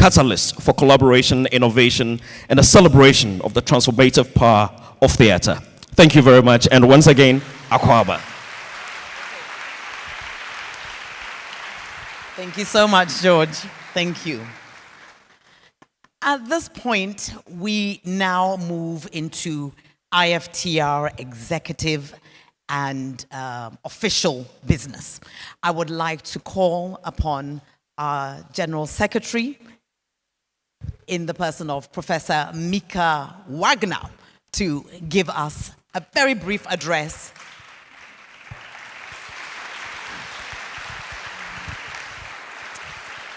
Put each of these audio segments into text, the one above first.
catalyst for collaboration, innovation, and a celebration of the transformative power of theater. Thank you very much, and once again, Akwaba. Thank you so much, George. Thank you. At this point, we now move into IFTR executive and official business. I would like to call upon our General Secretary in the person of Professor Mika Wagner to give us a very brief address.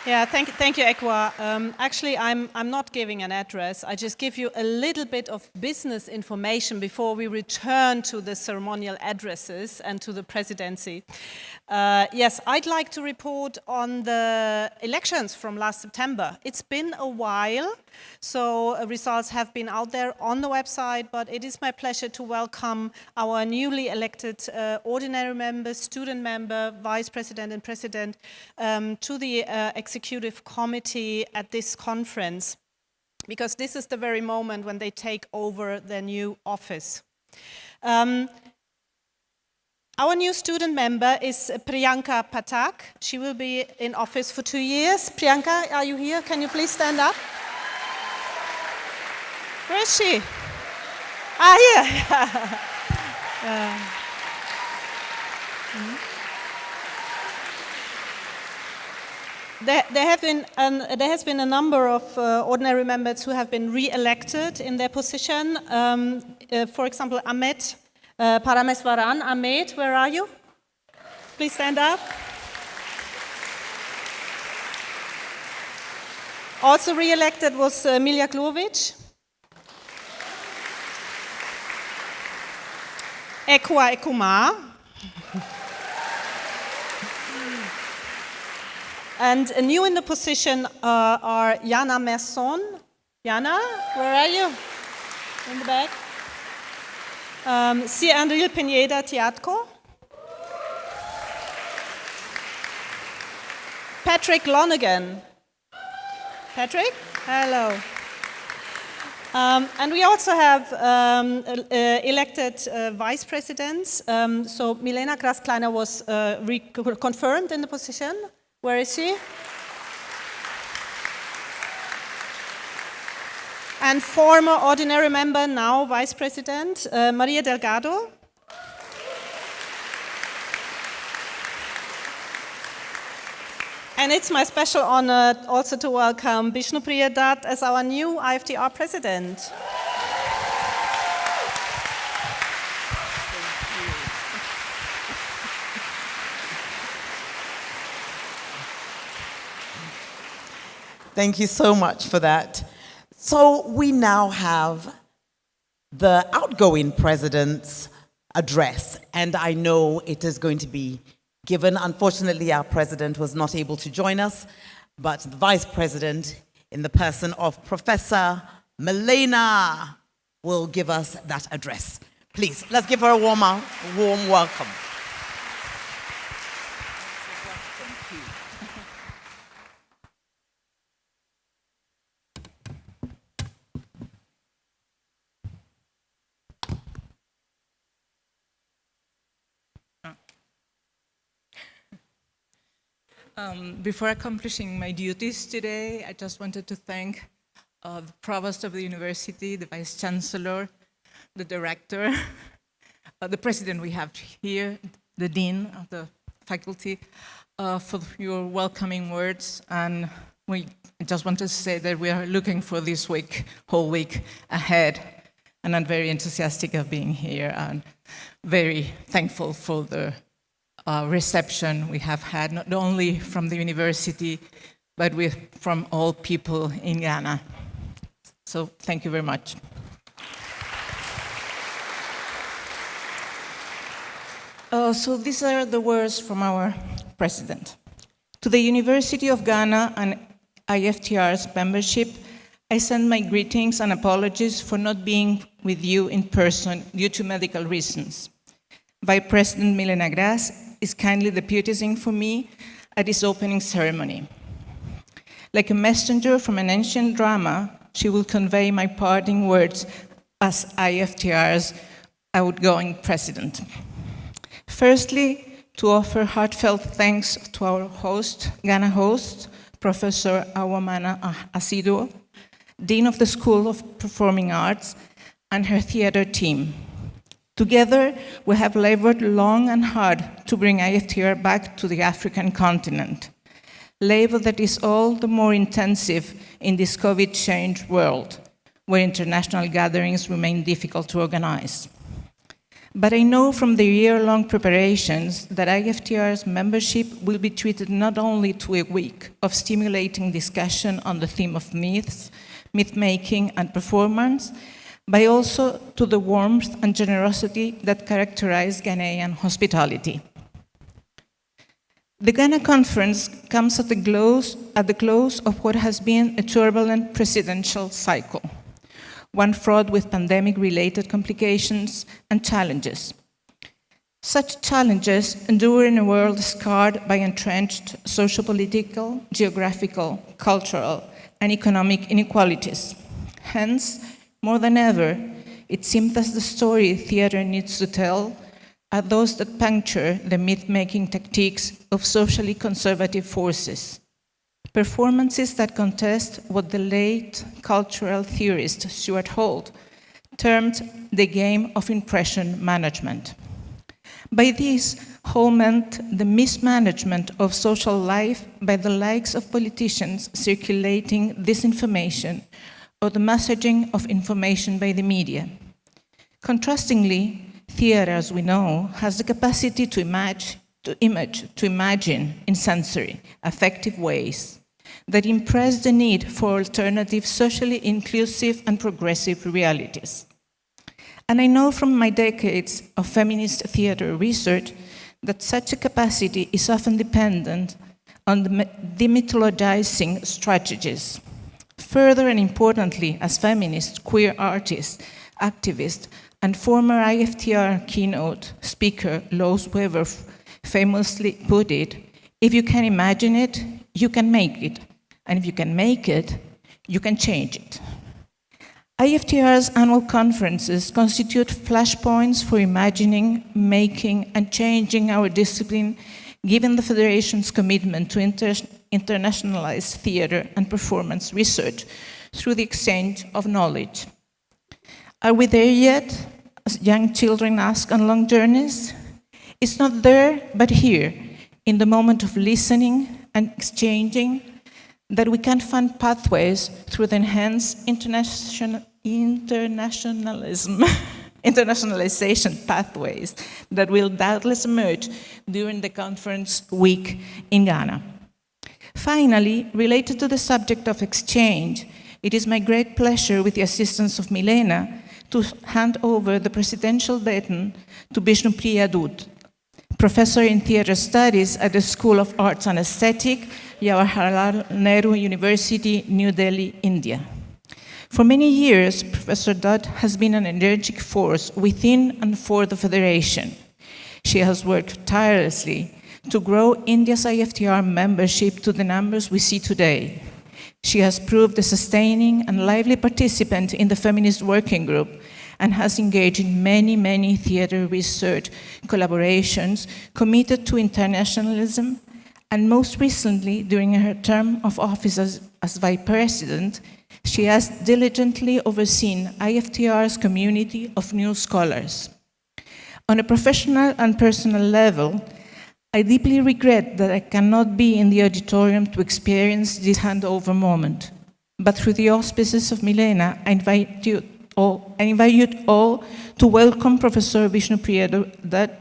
Yeah, thank you, Ekwa. Actually, I'm not giving an address. I just give you a little bit of business information before we return to the ceremonial addresses and to the presidency. Yes, I'd like to report on the elections from last September. It's been a while, so results have been out there on the website, but it is my pleasure to welcome our newly elected ordinary members, student member, vice president and president to the executive committee at this conference, because this is the very moment when they take over their new office. Our new student member is Priyanka Pathak. She will be in office for 2 years. Priyanka, are you here? Can you please stand up? Where is she? Ah, here. There has been a number of ordinary members who have been re-elected in their position. For example, Ahmed Parameswaran. Ahmed, where are you? Please stand up. Also re-elected was Milja Klovic. Ekwa Ekuma. And new in the position are Jana Merson. Jana, where are you? In the back. Si Andril Pineda Tiatko. Patrick Lonergan. Patrick, hello. And we also have elected vice presidents. So Milena Grass-Kleiner was confirmed in the position. Where is she? And former ordinary member, now vice president, Maria Delgado. And it's my special honor also to welcome Bishnu Priya Dutt as our new IFTR president. Thank you so much for that. So we now have the outgoing president's address, and I know it is going to be given. Unfortunately, our president was not able to join us, but the vice president, in the person of Professor Milena, will give us that address. Please, let's give her a warm welcome. Before accomplishing my duties today, I just wanted to thank the provost of the university, the vice chancellor, the director, the president we have here, the dean of the faculty, for your welcoming words. And I just want to say that we are looking for this whole week ahead. And I'm very enthusiastic of being here and very thankful for the reception we have had, not only from the university, but from all people in Ghana. So thank you very much. So these are the words from our president. To the University of Ghana and IFTR's membership, I send my greetings and apologies for not being with you in person due to medical reasons. Vice President Milena Grass is kindly deputizing for me at this opening ceremony. Like a messenger from an ancient drama, she will convey my parting words as IFTR's outgoing president. Firstly, to offer heartfelt thanks to our host, Ghana host, Professor Awamana Asido, Dean of the School of Performing Arts, and her theater team. Together, we have labored long and hard to bring IFTR back to the African continent, labor that is all the more intensive in this COVID-changed world, where international gatherings remain difficult to organize. But I know from the year-long preparations that IFTR's membership will be treated not only to a week of stimulating discussion on the theme of myths, myth-making and performance, but also to the warmth and generosity that characterize Ghanaian hospitality. The Ghana conference comes at the close of what has been a turbulent presidential cycle, one fraught with pandemic-related complications and challenges. Such challenges endure in a world scarred by entrenched socio-political, geographical, cultural, and economic inequalities. Hence, more than ever, it seems that the story theater needs to tell are those that puncture the myth-making tactics of socially conservative forces. Performances that contest what the late cultural theorist Stuart Holt termed the game of impression management. By this, Holt meant the mismanagement of social life by the likes of politicians circulating disinformation or the messaging of information by the media. Contrastingly, theater, as we know, has the capacity to imagine in sensory, affective ways that impress the need for alternative, socially inclusive and progressive realities. And I know from my decades of feminist theater research that such a capacity is often dependent on the demythologizing strategies. Further and importantly, as feminist, queer artists, activists, and former IFTR keynote speaker Lois Weber famously put it, if you can imagine it, you can make it. And if you can make it, you can change it. IFTR's annual conferences constitute flashpoints for imagining, making, and changing our discipline, given the Federation's commitment to internationalize theater and performance research through the exchange of knowledge. Are we there yet, as young children ask on long journeys? It's not there, but here, in the moment of listening and exchanging, that we can find pathways through the enhanced internationalization pathways that will doubtless emerge during the conference week in Ghana. Finally, related to the subject of exchange, it is my great pleasure, with the assistance of Milena, to hand over the presidential baton to Bishnupriya Dut, professor in theater studies at the School of Arts and Aesthetic, Jawaharlal Nehru University, New Delhi, India. For many years, Professor Dutt has been an energetic force within and for the Federation. She has worked tirelessly to grow India's IFTR membership to the numbers we see today. She has proved a sustaining and lively participant in the Feminist Working Group and has engaged in many theater research collaborations committed to internationalism, and most recently, during her term of office as Vice President, she has diligently overseen IFTR's community of new scholars. On a professional and personal level, I deeply regret that I cannot be in the auditorium to experience this handover moment. But through the auspices of Milena, I invite you all to welcome Professor Bishnupriya Dutt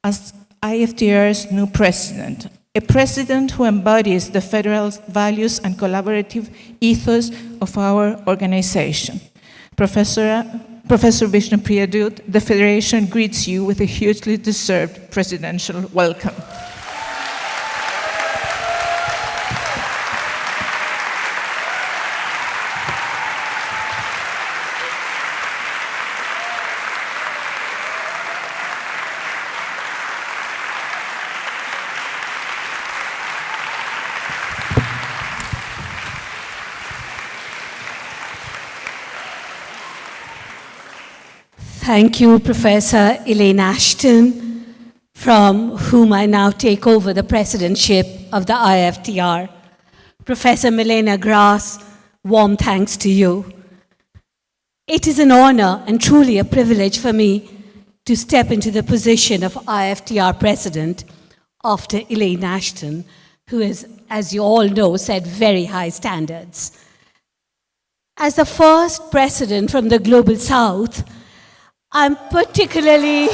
as IFTR's new president, a president who embodies the federal values and collaborative ethos of our organization. Professor Bishnupriya Dutt, the Federation greets you with a hugely deserved presidential welcome. Thank you, Professor Elaine Ashton, from whom I now take over the presidentship of the IFTR. Professor Milena Grass, warm thanks to you. It is an honor and truly a privilege for me to step into the position of IFTR president after Elaine Ashton, who is, as you all know, set very high standards. As the first president from the Global South, I'm particularly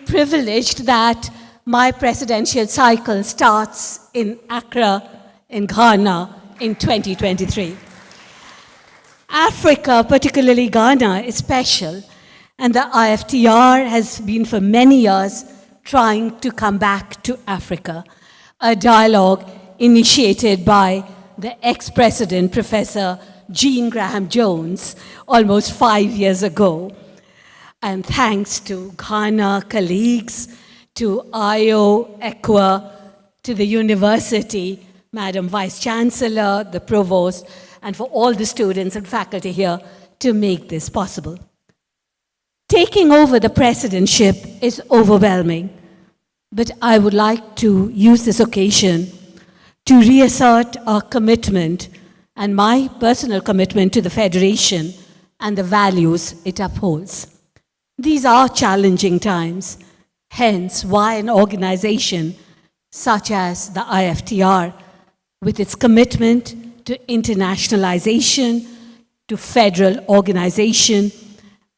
privileged that my presidential cycle starts in Accra, in Ghana, in 2023. Africa, particularly Ghana, is special, and the IFTR has been for many years trying to come back to Africa, a dialogue initiated by the ex-president, Professor Jean Graham Jones, almost 5 years ago. And thanks to Ghana colleagues, to IO, ECWA, to the university, Madam Vice Chancellor, the Provost, and for all the students and faculty here to make this possible. Taking over the presidentship is overwhelming, but I would like to use this occasion to reassert our commitment and my personal commitment to the Federation and the values it upholds. These are challenging times, hence why an organization such as the IFTR, with its commitment to internationalization, to federal organization,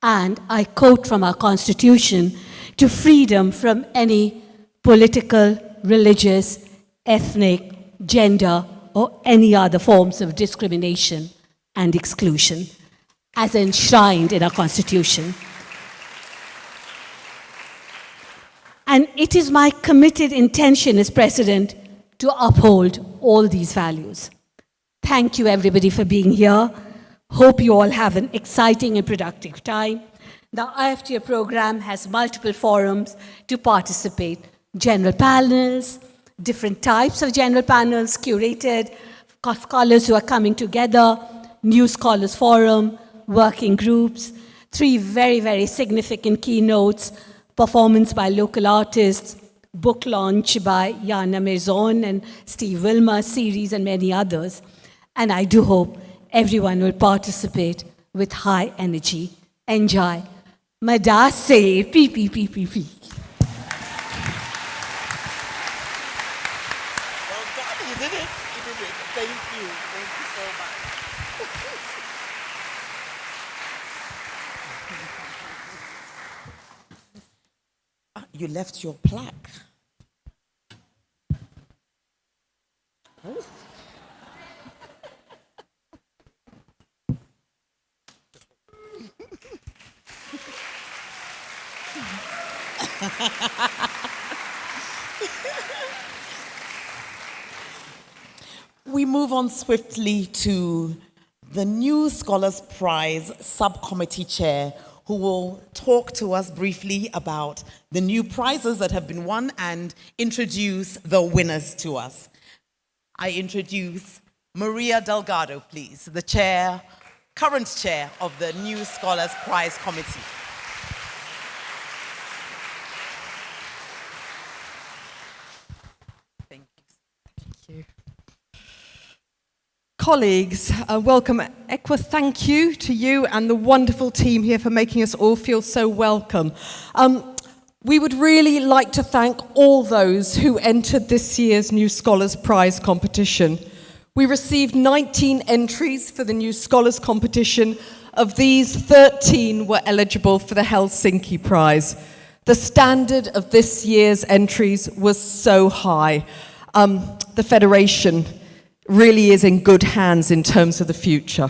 and I quote from our Constitution, to freedom from any political, religious, ethnic, gender, or any other forms of discrimination and exclusion, as enshrined in our Constitution. And it is my committed intention as President to uphold all these values. Thank you, everybody, for being here. Hope you all have an exciting and productive time. The IFTR program has multiple forums to participate. General panels, different types of general panels, curated, scholars who are coming together, new scholars forum, working groups, 3 very, very significant keynotes, performance by local artists, book launch by Yana Maison and Steve Wilmer, series, and many others. And I do hope everyone will participate with high energy. Enjoy. Madase, pee, pee, pee, pee, pee. Well done, you did it. You did it. Thank you. Thank you so much. You left your plaque. Oh. We move on swiftly to the new Scholars Prize Subcommittee Chair, who will talk to us briefly about the new prizes that have been won and introduce the winners to us. I introduce Maria Delgado, please, the chair, current chair of the new Scholars Prize Committee. Thank you. Colleagues, welcome. Ekwa, thank you to you and the wonderful team here for making us all feel so welcome. We would really like to thank all those who entered this year's New Scholars Prize competition. We received 19 entries for the New Scholars competition. Of these, 13 were eligible for the Helsinki Prize. The standard of this year's entries was so high. The Federation really is in good hands in terms of the future.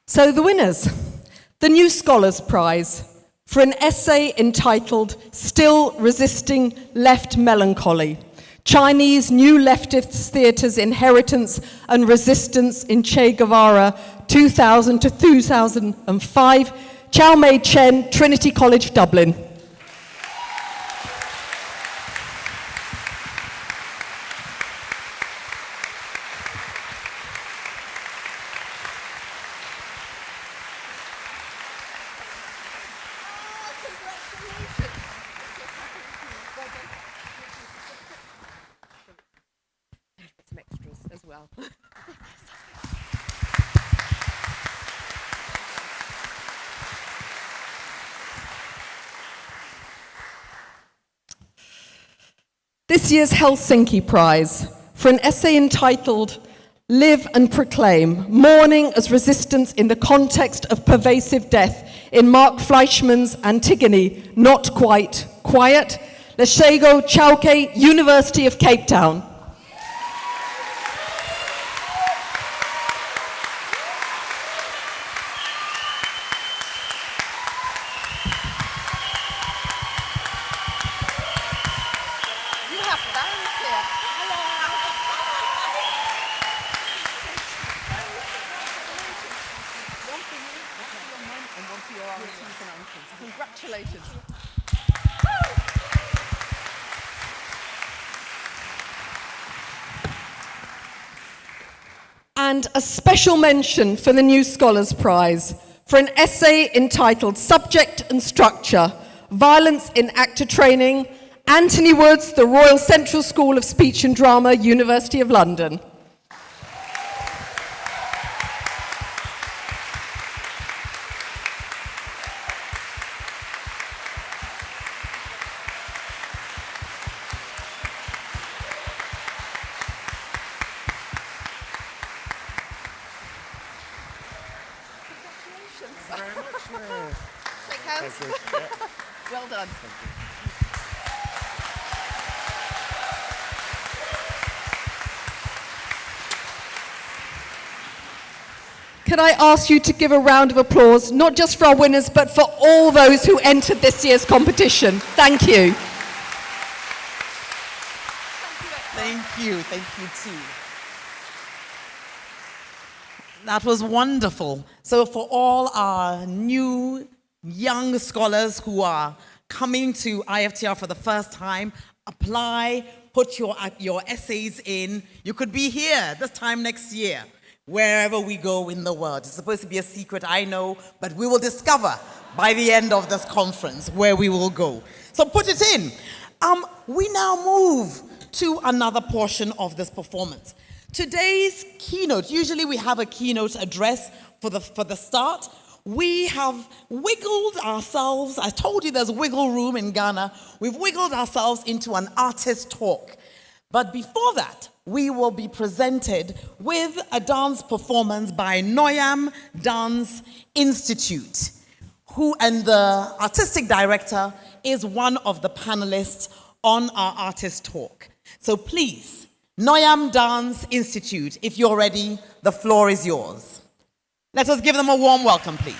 So the winners, the New Scholars Prize for an essay entitled Still Resisting Left Melancholy, Chinese New Leftist Theatre's Inheritance and Resistance in Che Guevara, 2000 to 2005, Chow Mei Chen, Trinity College, Dublin. Some extras as well. This year's Helsinki Prize for an essay entitled Live and Proclaim, Mourning as Resistance in the Context of Pervasive Death in Mark Fleischmann's Antigone, Not Quite Quiet, Leshego Chauke, University of Cape Town. Congratulations. And a special mention for the New Scholars Prize for an essay entitled Subject and Structure, Violence in Actor Training, Anthony Woods, the Royal Central School of Speech and Drama, University of London. Shake hands. Well done. Can I ask you to give a round of applause, not just for our winners, but for all those who entered this year's competition? Thank you. Thank you too. That was wonderful. So for all our new young scholars who are coming to IFTR for the first time, apply, put your essays in. You could be here this time next year, wherever we go in the world. It's supposed to be a secret, I know, but we will discover by the end of this conference where we will go. So put it in. We now move to another portion of this performance. Today's keynote, usually we have a keynote address for the start. We have wiggled ourselves, I told you there's wiggle room in Ghana. We've wiggled ourselves into an artist talk. But before that, we will be presented with a dance performance by Noyam Dance Institute, and the artistic director is one of the panelists on our artist talk. So please, Noyam Dance Institute, if you're ready, the floor is yours. Let us give them a warm welcome, please.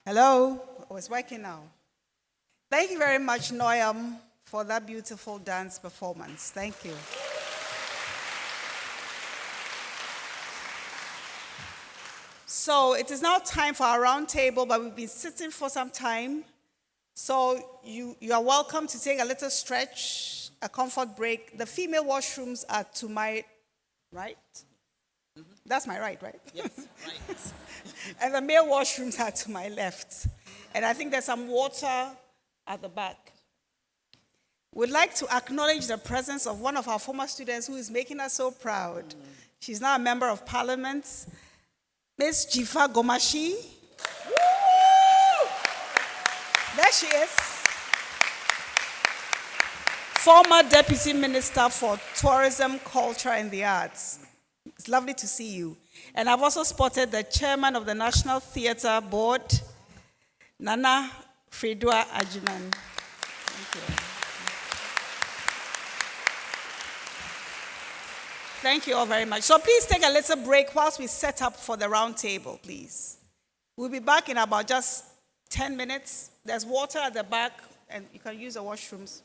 Hello? Oh, it's working now. Thank you very much, Noam, for that beautiful dance performance. Thank you. So it is now time for our round table, but we've been sitting for some time. So you are welcome to take a little stretch, a comfort break. The female washrooms are to my right. That's my right, right? Yes, right. And the male washrooms are to my left. And I think there's some water at the back. We'd like to acknowledge the presence of one of our former students who is making us so proud. She's now a member of parliament, Miss Jifa Gomashi. There she is. Former Deputy Minister for Tourism, Culture and the Arts. It's lovely to see you. And I've also spotted the chairman of the National Theatre Board, Nana Fredua Ajiman. Thank you. Thank you all very much. So please take a little break whilst we set up for the round table, please. We'll be back in about just 10 minutes. There's water at the back, and you can use the washrooms.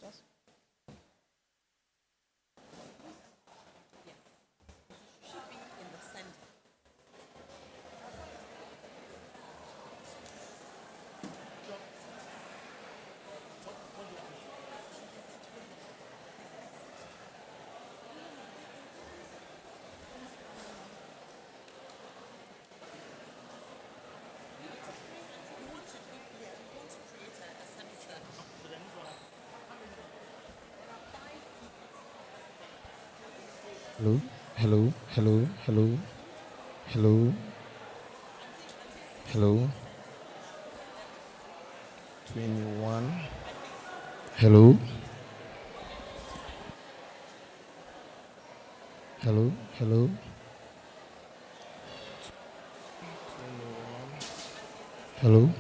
Hello, hello, hello, hello, hello, hello. 21. Hello. Hello, hello. 21. Hello.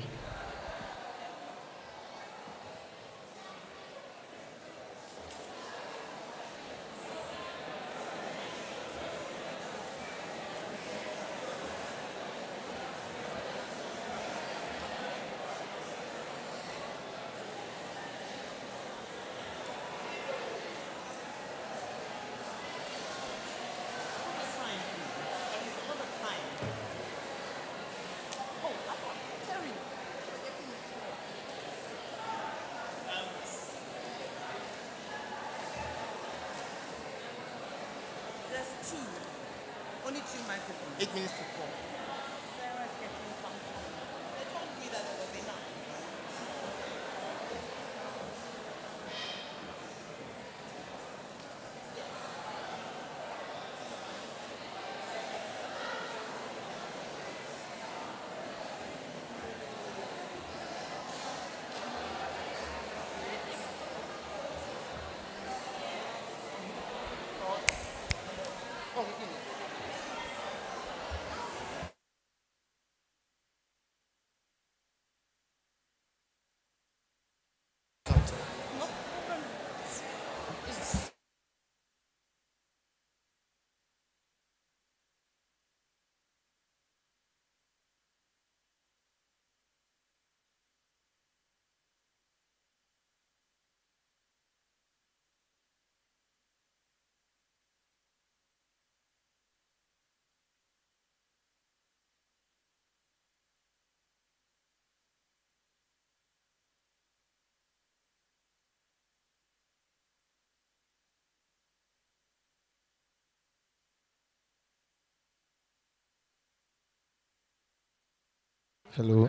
There's two. Only two microphones. 8 minutes to 4. Sarah's getting something. They told me that there was enough. Hello.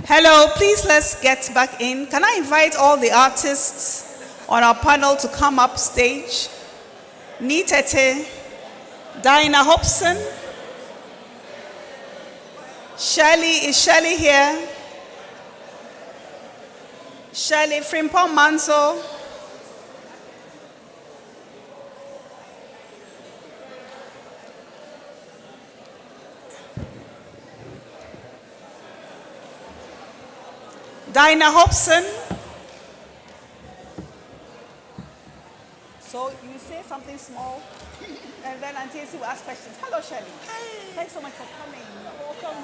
Hello, please let's get back in. Can I invite all the artists on our panel to come up stage? Nitete, Dinah Hobson, Shirley, is Shirley here? Shirley Frimpong Manso. Dinah Hobson. So you say something small, and then Auntie will ask questions. Hello, Shirley. Hi. Thanks so much for coming. Welcome.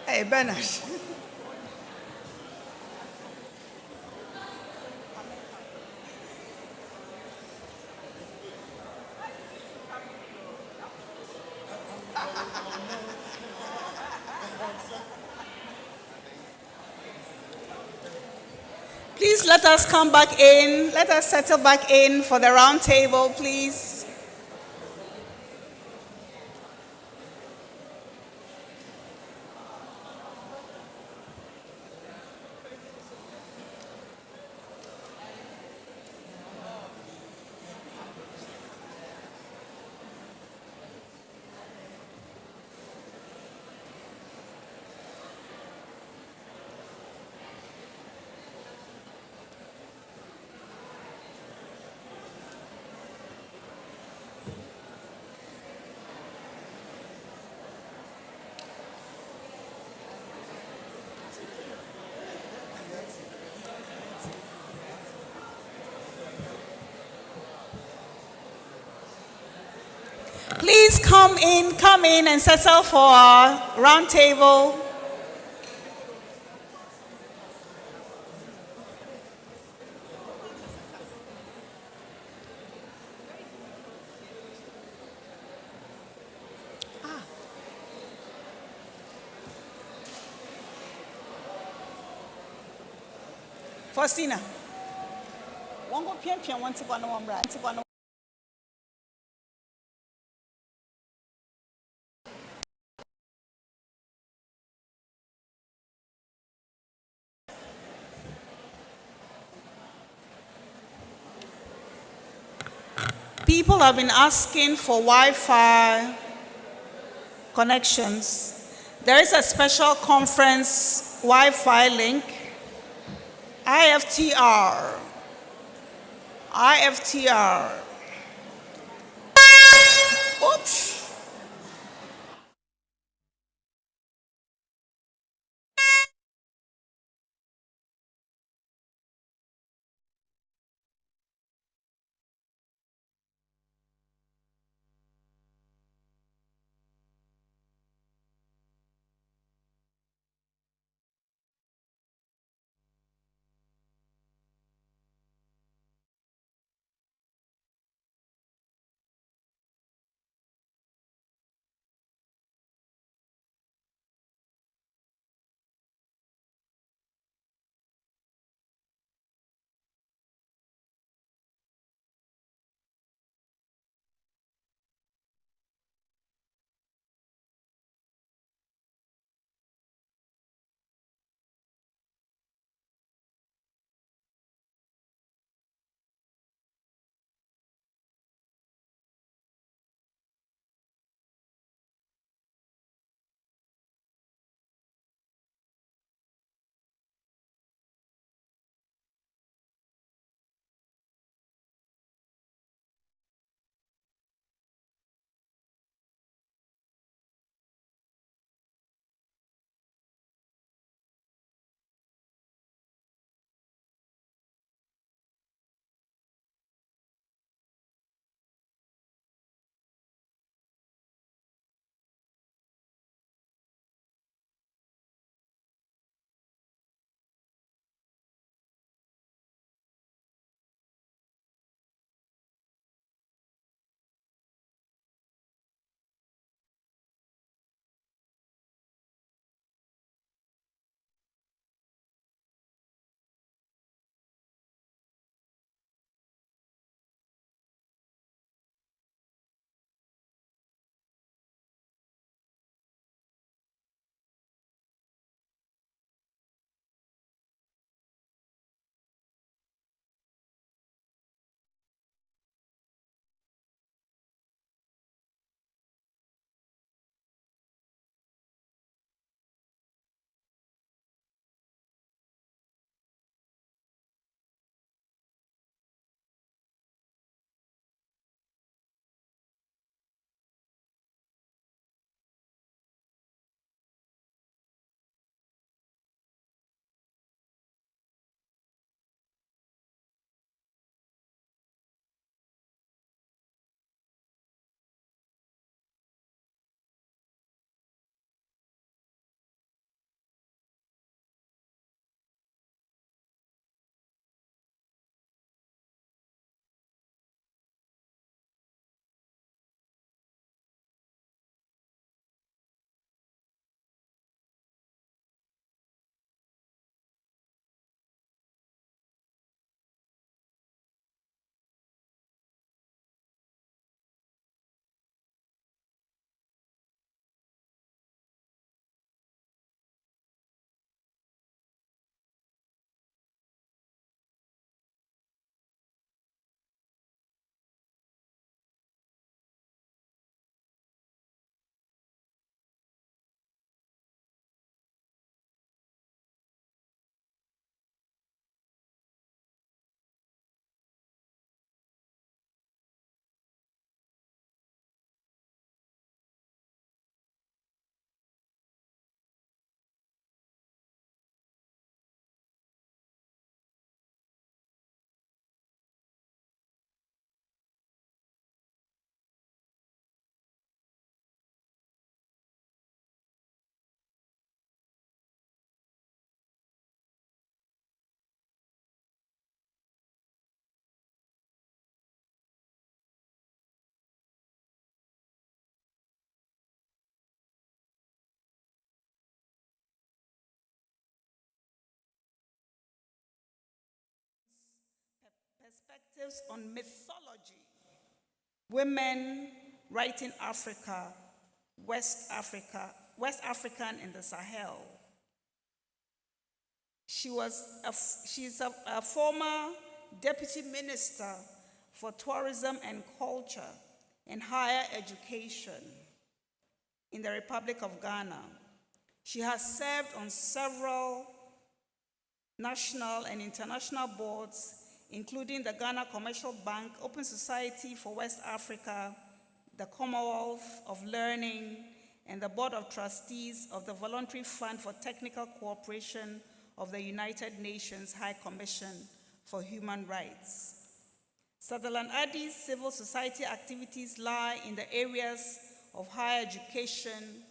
Hey, Bernard. Please let us come back in. Let us settle back in for the round table, please. Please come in and settle for our round table. Faustina. One go pian one to one brand. People have been asking for Wi-Fi connections. There is a special conference Wi-Fi link. IFTR. IFTR. Oops. perspectives on mythology, women writing Africa, West African in the Sahel. She's a former deputy minister for tourism and culture and higher education in the Republic of Ghana. She has served on several national and international boards, including the Ghana Commercial Bank, Open Society for West Africa, the Commonwealth of Learning, and the Board of Trustees of the Voluntary Fund for Technical Cooperation of the United Nations High Commission for Human Rights. Sutherland Addy's civil society activities lie in the areas of higher education,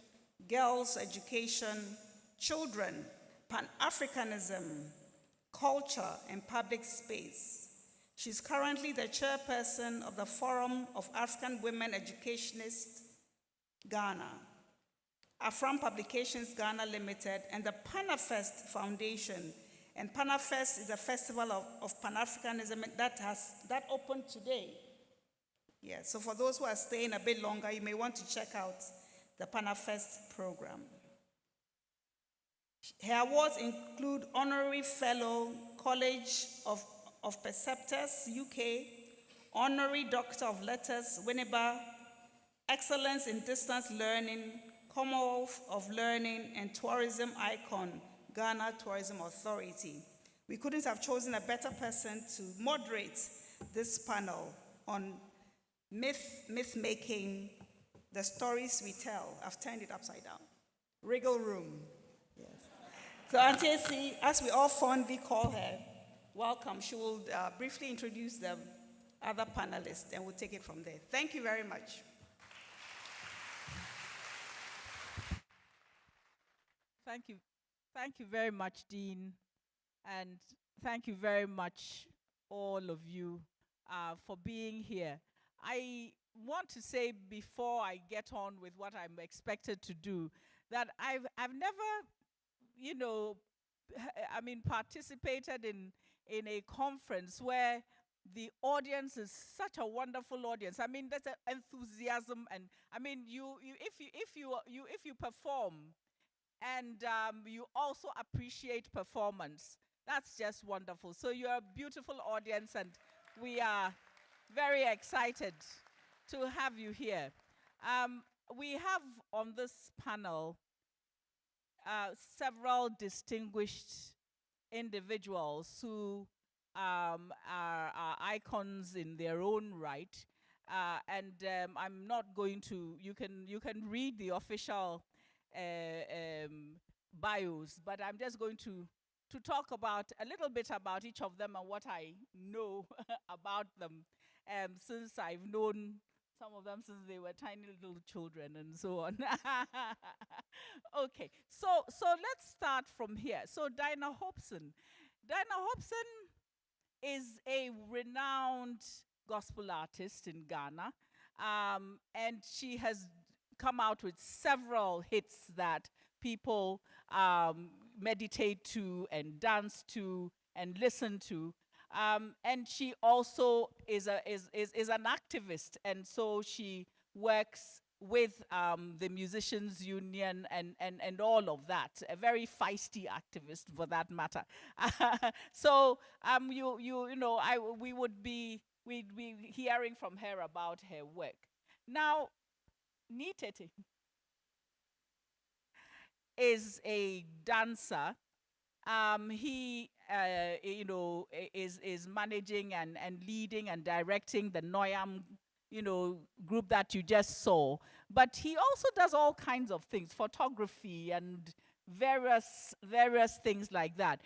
girls' education, children, Pan-Africanism, culture, and public space. She's currently the chairperson of the Forum of African Women Educationists, Ghana, Afram Publications Ghana Limited, and the Panafest Foundation. And Panafest is a festival of Pan-Africanism that opened today. Yeah, so for those who are staying a bit longer, you may want to check out the Panafest program. Her awards include Honorary Fellow, College of Preceptors, UK, Honorary Doctor of Letters, Winneba, Excellence in Distance Learning, Commonwealth of Learning, and Tourism Icon, Ghana Tourism Authority. We couldn't have chosen a better person to moderate this panel on myth-making, the stories we tell. I've turned it upside down. Wriggle Room. Yes. So Auntie AC, as we all fondly call her, welcome. She will briefly introduce the other panelists, and we'll take it from there. Thank you very much. Thank you. Thank you very much, Dean. And thank you very much, all of you, for being here. I want to say before I get on with what I'm expected to do, that I've never, participated in a conference where the audience is such a wonderful audience. I mean, there's an enthusiasm, and I mean, if you perform, and you also appreciate performance. That's just wonderful. So you're a beautiful audience, and we are very excited to have you here. We have on this panel several distinguished individuals who are icons in their own right. And I'm not going to, you can read the official bios, but I'm just going to talk about a little bit about each of them and what I know about them, since I've known some of them since they were tiny little children and so on. Okay, so let's start from here. So Dinah Hobson. Dinah Hobson is a renowned gospel artist in Ghana, and she has come out with several hits that people meditate to and dance to and listen to. And she also is an activist, and so she works with the Musicians Union and all of that. A very feisty activist, for that matter. So we'd be hearing from her about her work. Now, Nitete is a dancer. He is managing and leading and directing the Noyam group that you just saw. But he also does all kinds of things, photography and various things like that.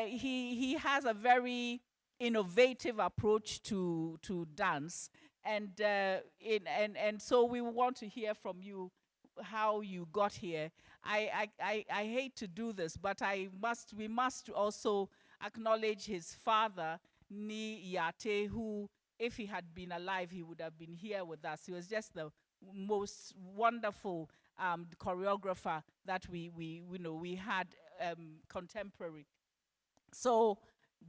He has a very innovative approach to dance, and so we want to hear from you how you got here. I hate to do this, but we must also acknowledge his father, Ni Yate, who, if he had been alive, he would have been here with us. He was just the most wonderful choreographer that we had contemporary. So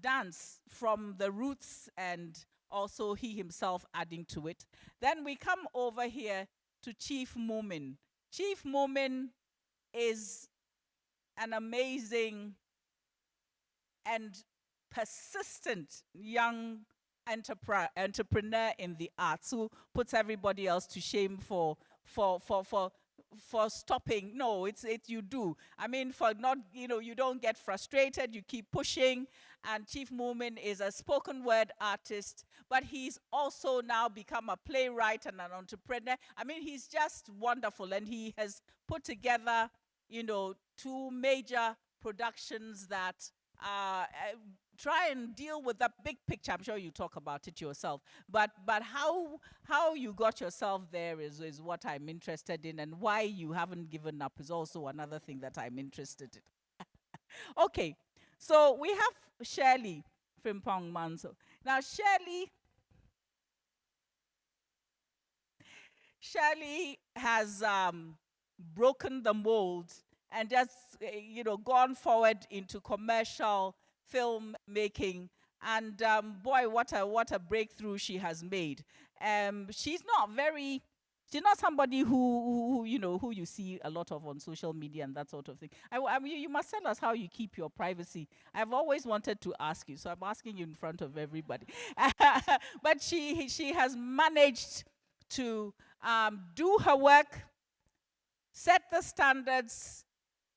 dance from the roots and also he himself adding to it. Then we come over here to Chief Moomin. Chief Moomin is an amazing and persistent young entrepreneur in the arts who puts everybody else to shame for stopping. No, it's you do. I mean, for not, you don't get frustrated, you keep pushing. And Chief Moomin is a spoken word artist, but he's also now become a playwright and an entrepreneur. I mean, he's just wonderful, and he has put together, two major productions that try and deal with the big picture. I'm sure you talk about it yourself. But how you got yourself there is what I'm interested in, and why you haven't given up is also another thing that I'm interested in. Okay, so we have Shirley Frimpong Manso. Now Shirley has broken the mold and just gone forward into commercial film making, and boy, what a breakthrough she has made. She's not somebody who you see a lot of on social media and that sort of thing. I mean, you must tell us how you keep your privacy. I've always wanted to ask you, so I'm asking you in front of everybody. But she has managed to do her work, set the standards,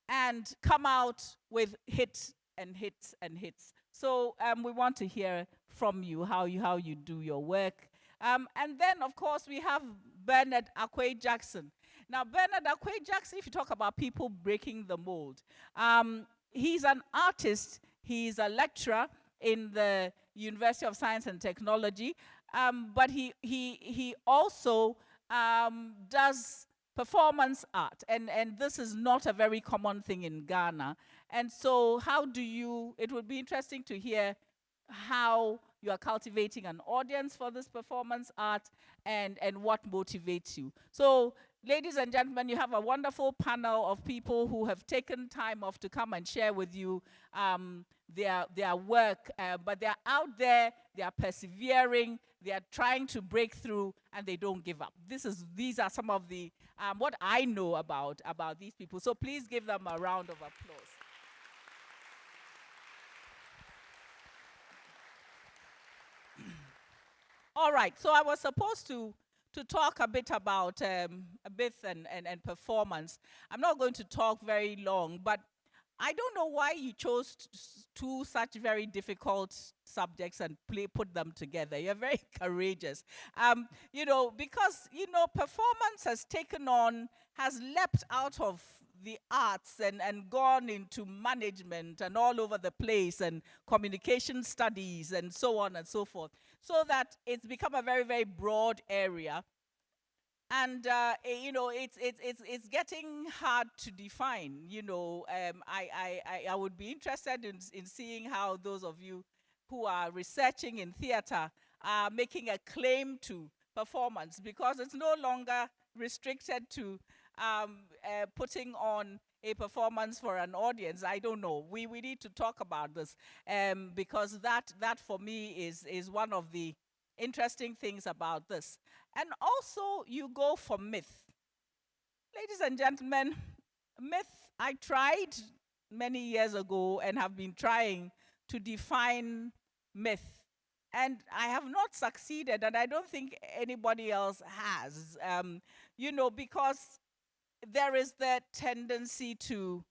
and come out with hits and hits and hits. So we want to hear from you how you do your work. And then, of course, we have Bernard Akwe Jackson. Now, Bernard Akwe Jackson, if you talk about people breaking the mold, he's an artist. He's a lecturer in the University of Science and Technology, but he also does performance art, and this is not a very common thing in Ghana. And so it would be interesting to hear how you are cultivating an audience for this performance art, and what motivates you. So, ladies and gentlemen, you have a wonderful panel of people who have taken time off to come and share with you their work, but they're out there, they are persevering, they are trying to break through, and they don't give up. These are some of the what I know about these people. So please give them a round of applause. All right, so I was supposed to talk a bit about myth and performance. I'm not going to talk very long, but I don't know why you chose two such very difficult subjects and put them together. You're very courageous. Because, performance has leapt out of the arts and gone into management and all over the place, and communication studies and so on and so forth, so that it's become a very, very broad area. And it's getting hard to define. I would be interested in seeing how those of you who are researching in theater are making a claim to performance, because it's no longer restricted to putting on a performance for an audience. I don't know. We need to talk about this, because that for me is one of the interesting things about this. And also, you go for myth. Ladies and gentlemen, myth, I tried many years ago and have been trying to define myth. And I have not succeeded, and I don't think anybody else has, because there is the tendency to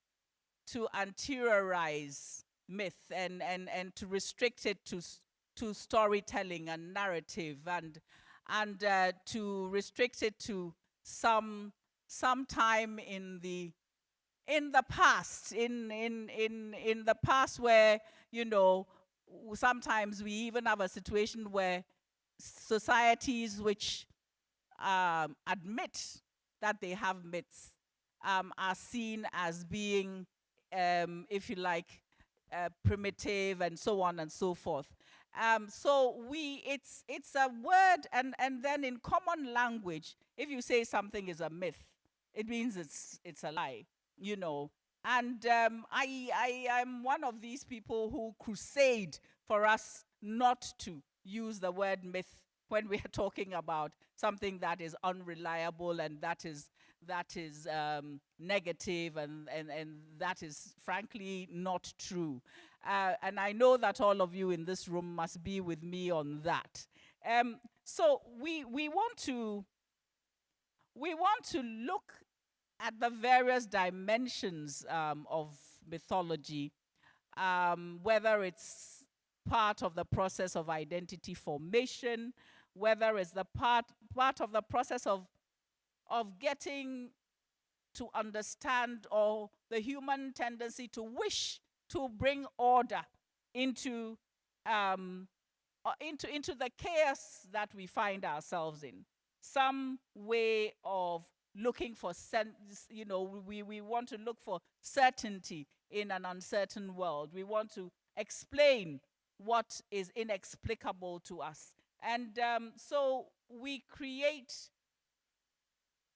anteriorize myth and to restrict it to storytelling and narrative, and to restrict it to some time in the past, in the past, where sometimes we even have a situation where societies which admit that they have myths are seen as being, if you like, primitive and so on and so forth. So it's a word, and then in common language, if you say something is a myth, it means it's a lie. And I am one of these people who crusade for us not to use the word myth when we are talking about something that is unreliable and that is negative and that is frankly not true. And I know that all of you in this room must be with me on that. So we want to look at the various dimensions of mythology, whether it's part of the process of identity formation, whether it's the part of the process of getting to understand, or the human tendency to wish to bring order into into the chaos that we find ourselves in. Some way of looking for we want to look for certainty in an uncertain world. We want to explain what is inexplicable to us. And so we create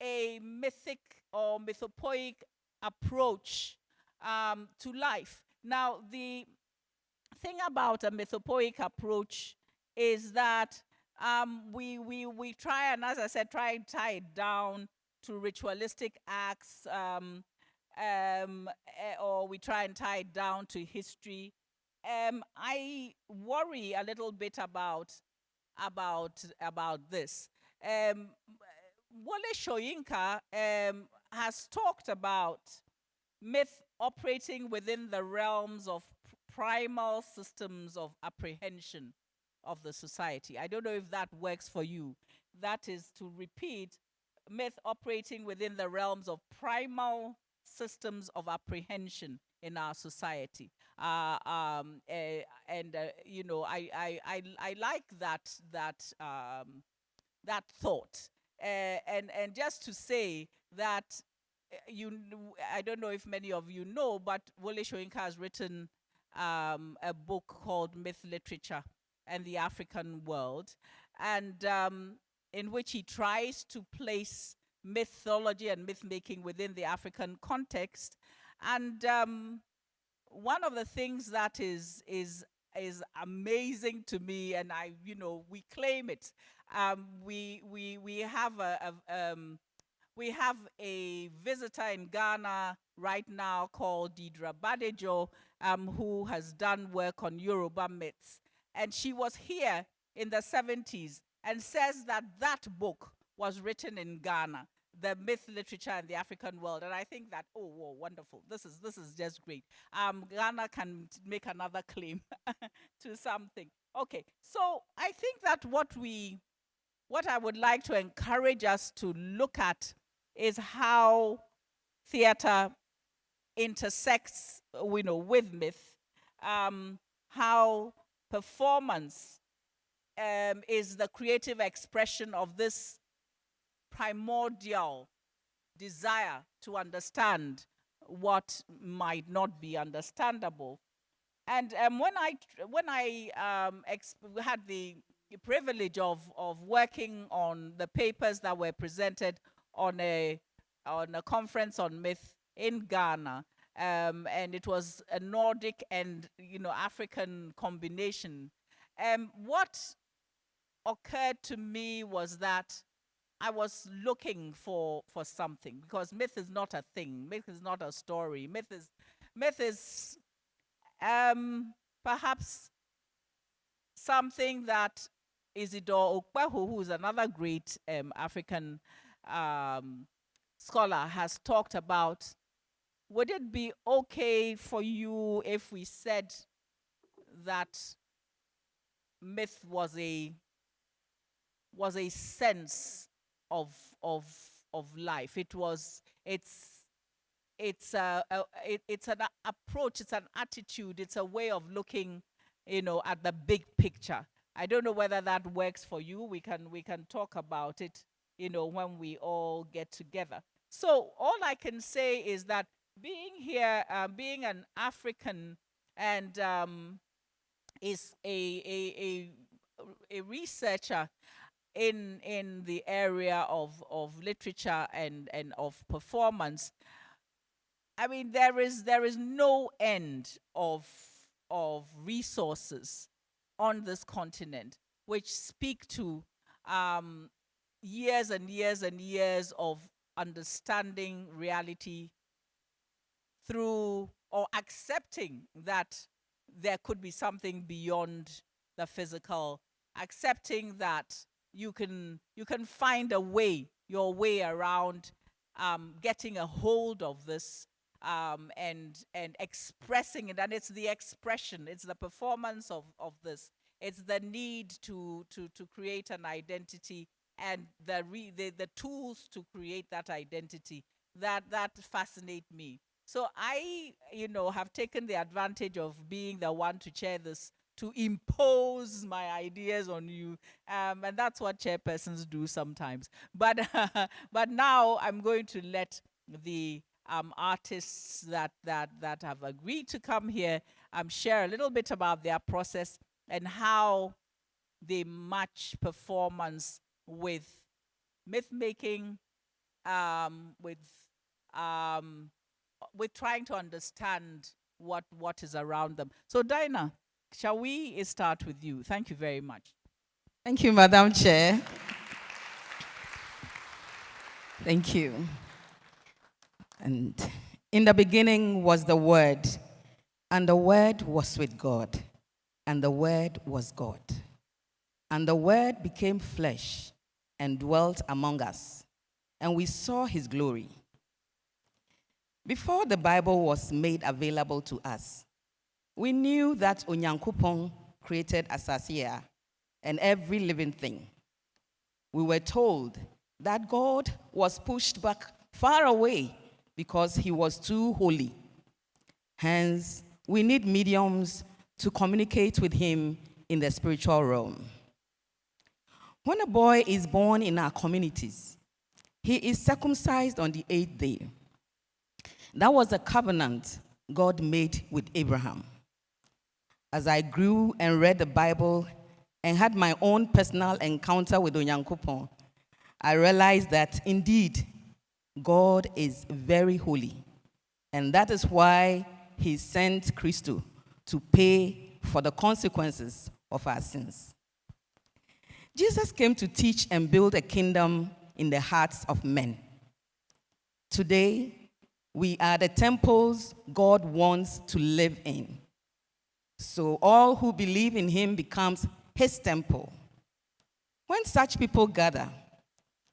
a mythic or mythopoeic approach to life. Now, the thing about a mythopoeic approach is that we try and, as I said, try and tie it down to ritualistic acts, or we try and tie it down to history. I worry a little bit about this. Wole Soyinka has talked about myth operating within the realms of primal systems of apprehension of the society. I don't know if that works for you. That is, to repeat, myth operating within the realms of primal systems of apprehension in our society. I like that thought. And just to say that I don't know if many of you know, but Wole Soyinka has written a book called Myth Literature and the African World, and in which he tries to place mythology and myth-making within the African context. And one of the things that is amazing to me, and we claim it. We have a visitor in Ghana right now called Didra Badejo, who has done work on Yoruba myths. And she was here in the 70s and says that book was written in Ghana, the myth literature and the African world. And I think that, oh, whoa, wonderful. This is just great. Ghana can make another claim to something. Okay, so I think that what I would like to encourage us to look at is how theater intersects, with myth, how performance is the creative expression of this primordial desire to understand what might not be understandable. And when I had the privilege of working on the papers that were presented on a conference on myth in Ghana, and it was a Nordic and African combination. What occurred to me was that I was looking for something, because myth is not a thing. Myth is not a story. Myth is perhaps something that Isidore Okpehu, who is another great African scholar, has talked about. Would it be okay for you if we said that myth was a sense of life? It's an approach, it's an attitude, it's a way of looking, at the big picture. I don't know whether that works for you. We can talk about it, when we all get together. So all I can say is that being here, being an African, and is a researcher in the area of literature and of performance, I mean, there is no end of resources on this continent which speak to years and years and years of understanding reality through or accepting that there could be something beyond the physical, accepting that you can find your way around getting a hold of this and expressing it. And it's the expression, it's the performance of this. It's the need to create an identity and the tools to create that identity that fascinate me. So I, have taken the advantage of being the one to chair this, to impose my ideas on you, and that's what chairpersons do sometimes. But but now I'm going to let the artists that have agreed to come here share a little bit about their process and how they match performance with myth making, with trying to understand what is around them. So Dinah, shall we start with you? Thank you very much. Thank you, Madam Chair. Thank you. And in the beginning was the Word, and the Word was with God, and the Word was God. And the Word became flesh and dwelt among us, and we saw his glory. Before the Bible was made available to us, we knew that Onyankopon created Asasia and every living thing. We were told that God was pushed back far away because he was too holy. Hence, we need mediums to communicate with him in the spiritual realm. When a boy is born in our communities, he is circumcised on the 8th day. That was a covenant God made with Abraham. As I grew and read the Bible and had my own personal encounter with Onyankopon, I realized that indeed God is very holy. And that is why he sent Christo to pay for the consequences of our sins. Jesus came to teach and build a kingdom in the hearts of men. Today, we are the temples God wants to live in. So all who believe in him becomes his temple. When such people gather,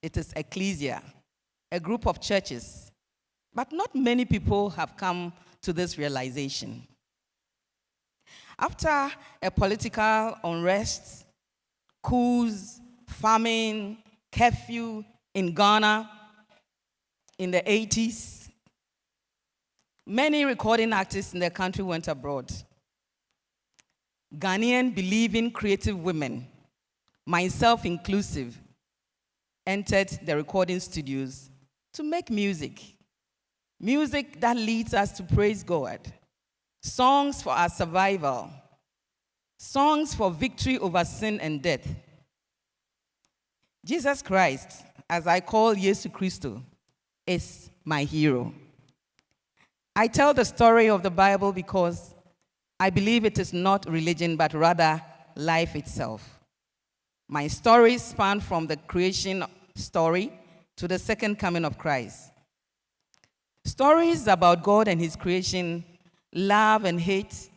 it is ecclesia, a group of churches. But not many people have come to this realization. After a political unrest, coups, famine, curfew in Ghana in the 80s, many recording artists in the country went abroad. Ghanaian believing creative women, myself inclusive, entered the recording studios to make music. Music that leads us to praise God. Songs for our survival. Songs for victory over sin and death. Jesus Christ, as I call Yesu Christo, is my hero. I tell the story of the Bible because I believe it is not religion, but rather life itself. My stories span from the creation story to the second coming of Christ. Stories about God and his creation, love and hate,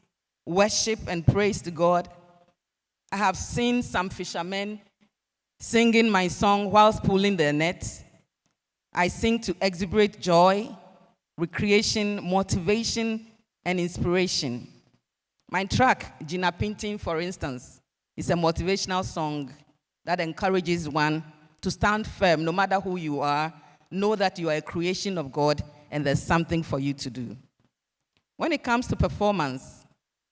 worship and praise to God. I have seen some fishermen singing my song whilst pulling their nets. I sing to exuberate joy, recreation, motivation, and inspiration. My track, Gina Pinting, for instance, is a motivational song that encourages one to stand firm, no matter who you are. Know that you are a creation of God and there's something for you to do. When it comes to performance,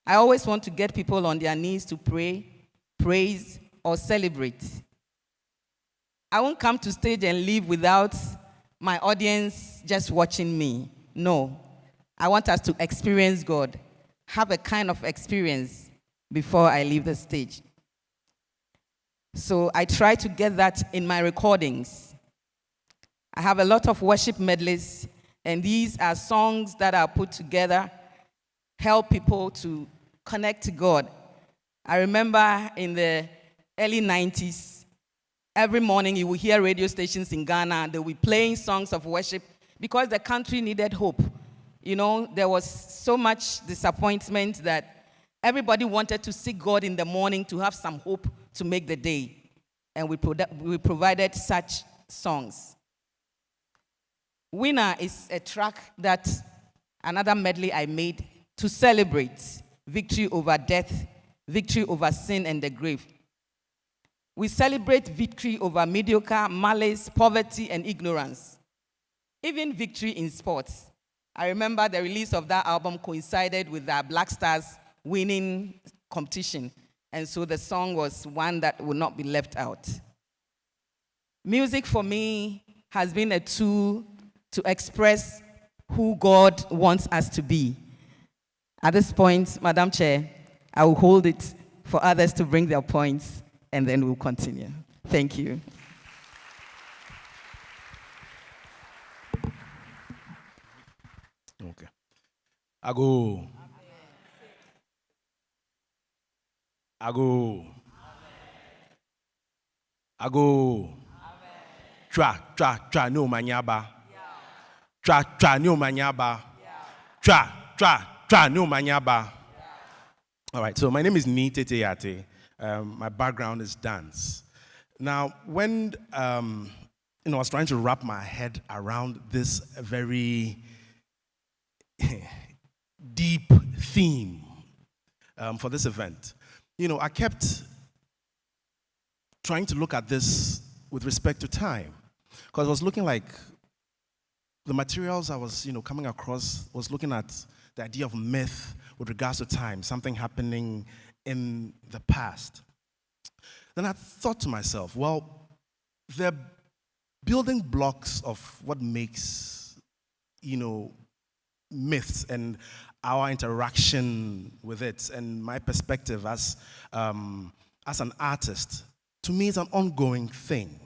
I always want to get people on their knees to pray, praise, or celebrate. I won't come to stage and leave without my audience just watching me. No. I want us to experience God, have a kind of experience before I leave the stage. So I try to get that in my recordings. I have a lot of worship medleys And these are songs that are put together, help people to connect to God. I remember in the early 90s, every morning you will hear radio stations in Ghana, they will be playing songs of worship because the country needed hope. You know, there was so much disappointment that everybody wanted to seek God in the morning to have some hope to make the day. And we provided such songs. Winner is a track that another medley I made to celebrate victory over death, victory over sin and the grave. We celebrate victory over mediocre, malice, poverty, and ignorance. Even victory in sports. I remember the release of that album coincided with the Black Stars winning competition. And so the song was one that would not be left out. Music for me has been a tool to express who God wants us to be. At this point, Madam Chair, I will hold it for others to bring their points, and then we'll continue. Thank you. Okay. Ago. Ago. Ago. Twa, no manyaba. Twa, no manyaba. Twa, no manyaba. All right, so my name is Nite Teyate. My background is dance. Now, when I was trying to wrap my head around this very deep theme for this event, I kept trying to look at this with respect to time, because I was looking like the materials I was, coming across was looking at the idea of myth with regards to time, something happening in the past. Then I thought to myself, well, the building blocks of what makes, myths and our interaction with it, and my perspective as an artist, to me, it's an ongoing thing.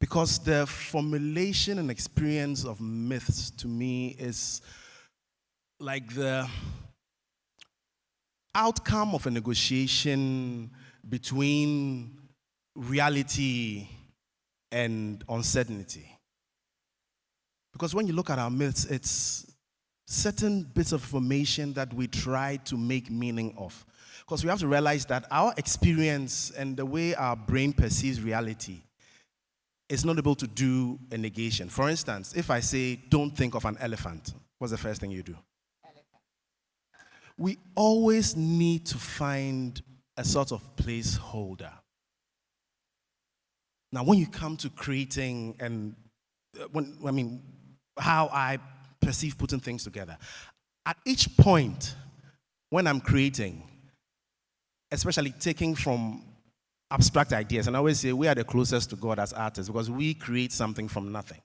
Because the formulation and experience of myths, to me, is like the outcome of a negotiation between reality and uncertainty. Because when you look at our myths, it's certain bits of information that we try to make meaning of. Because we have to realize that our experience and the way our brain perceives reality is not able to do a negation. For instance, if I say, don't think of an elephant, what's the first thing you do? We always need to find a sort of placeholder. Now, when you come to creating and how I perceive putting things together, at each point when I'm creating, especially taking from abstract ideas, and I always say we are the closest to God as artists because we create something from nothing.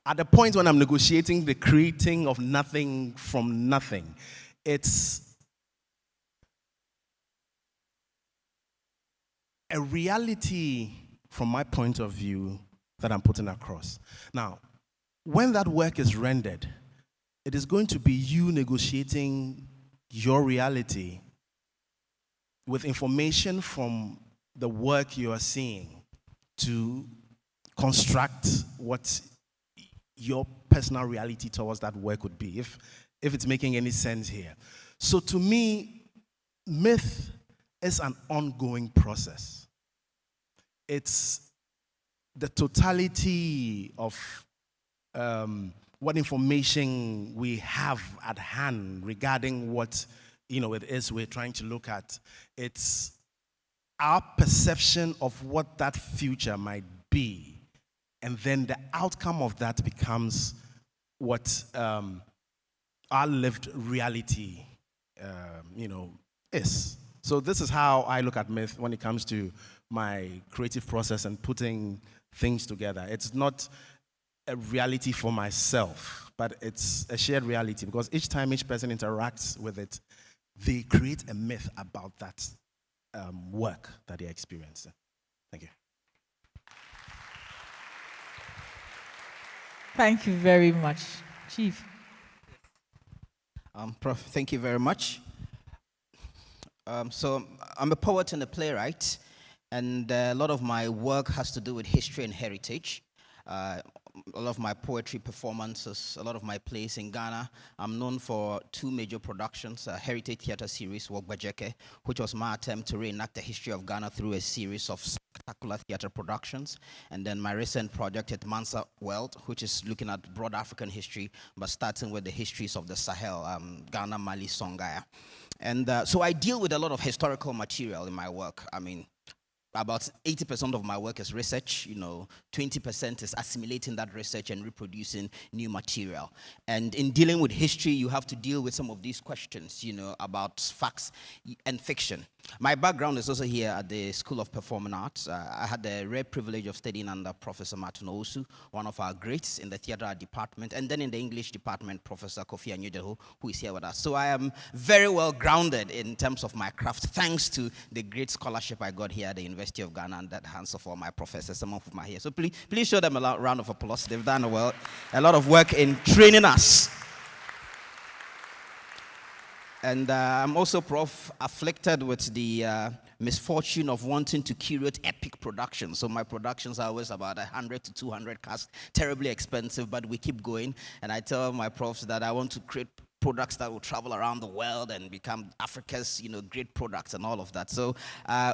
At the point when I'm negotiating the creating of nothing from nothing, it's a reality from my point of view that I'm putting across. Now, when that work is rendered, it is going to be you negotiating your reality with information from the work you are seeing to construct what your personal reality towards that work would be, if it's making any sense here. So to me, myth is an ongoing process. It's the totality of what information we have at hand regarding what it is we're trying to look at. It's our perception of what that future might be. And then the outcome of that becomes what our lived reality, is. So this is how I look at myth when it comes to my creative process and putting things together. It's not a reality for myself, but it's a shared reality because each time each person interacts with it, they create a myth about that work that they experience. Thank you. Thank you very much, Chief. Prof, thank you very much. So I'm a poet and a playwright, and a lot of my work has to do with history and heritage. A lot of my poetry performances, a lot of my plays in Ghana. I'm known for two major productions, a heritage theater series, Wogbajeke, which was my attempt to reenact the history of Ghana through a series of spectacular theater productions. And then my recent project at Mansa World, which is looking at broad African history, but starting with the histories of the Sahel, Ghana, Mali, Songaya. And so I deal with a lot of historical material in my work. I mean, about 80% of my work is research, 20% is assimilating that research and reproducing new material. And in dealing with history, you have to deal with some of these questions, about facts and fiction. My background is also here at the School of Performing Arts. I had the rare privilege of studying under Professor Martin Owusu, one of our greats in the theater department, and then in the English department, Professor Kofi Anyudeho, who is here with us. So I am very well grounded in terms of my craft, thanks to the great scholarship I got here at the University of Ghana and at the hands of all my professors, some of whom are here. So please show them a round of applause. They've done a lot of work in training us. And I'm also, Prof, afflicted with the misfortune of wanting to curate epic productions. So my productions are always about 100 to 200 cast, terribly expensive, but we keep going. And I tell my profs that I want to create products that will travel around the world and become Africa's, great products and all of that. So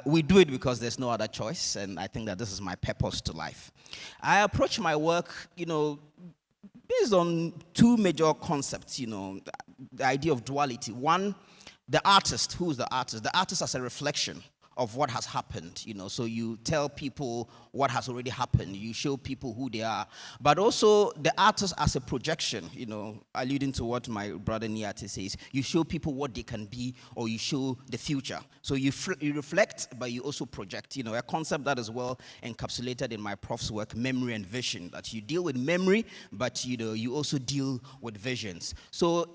we do it because there's no other choice, and I think that this is my purpose to life. I approach my work, based on two major concepts, the idea of duality. One, the artist. Who is the artist? The artist as a reflection of what has happened, so you tell people what has already happened, you show people who they are, but also the artist as a projection, alluding to what my brother Niati says, you show people what they can be, or you show the future. So you reflect, but you also project, a concept that is well encapsulated in my prof's work, memory and vision, that you deal with memory, but you also deal with visions. So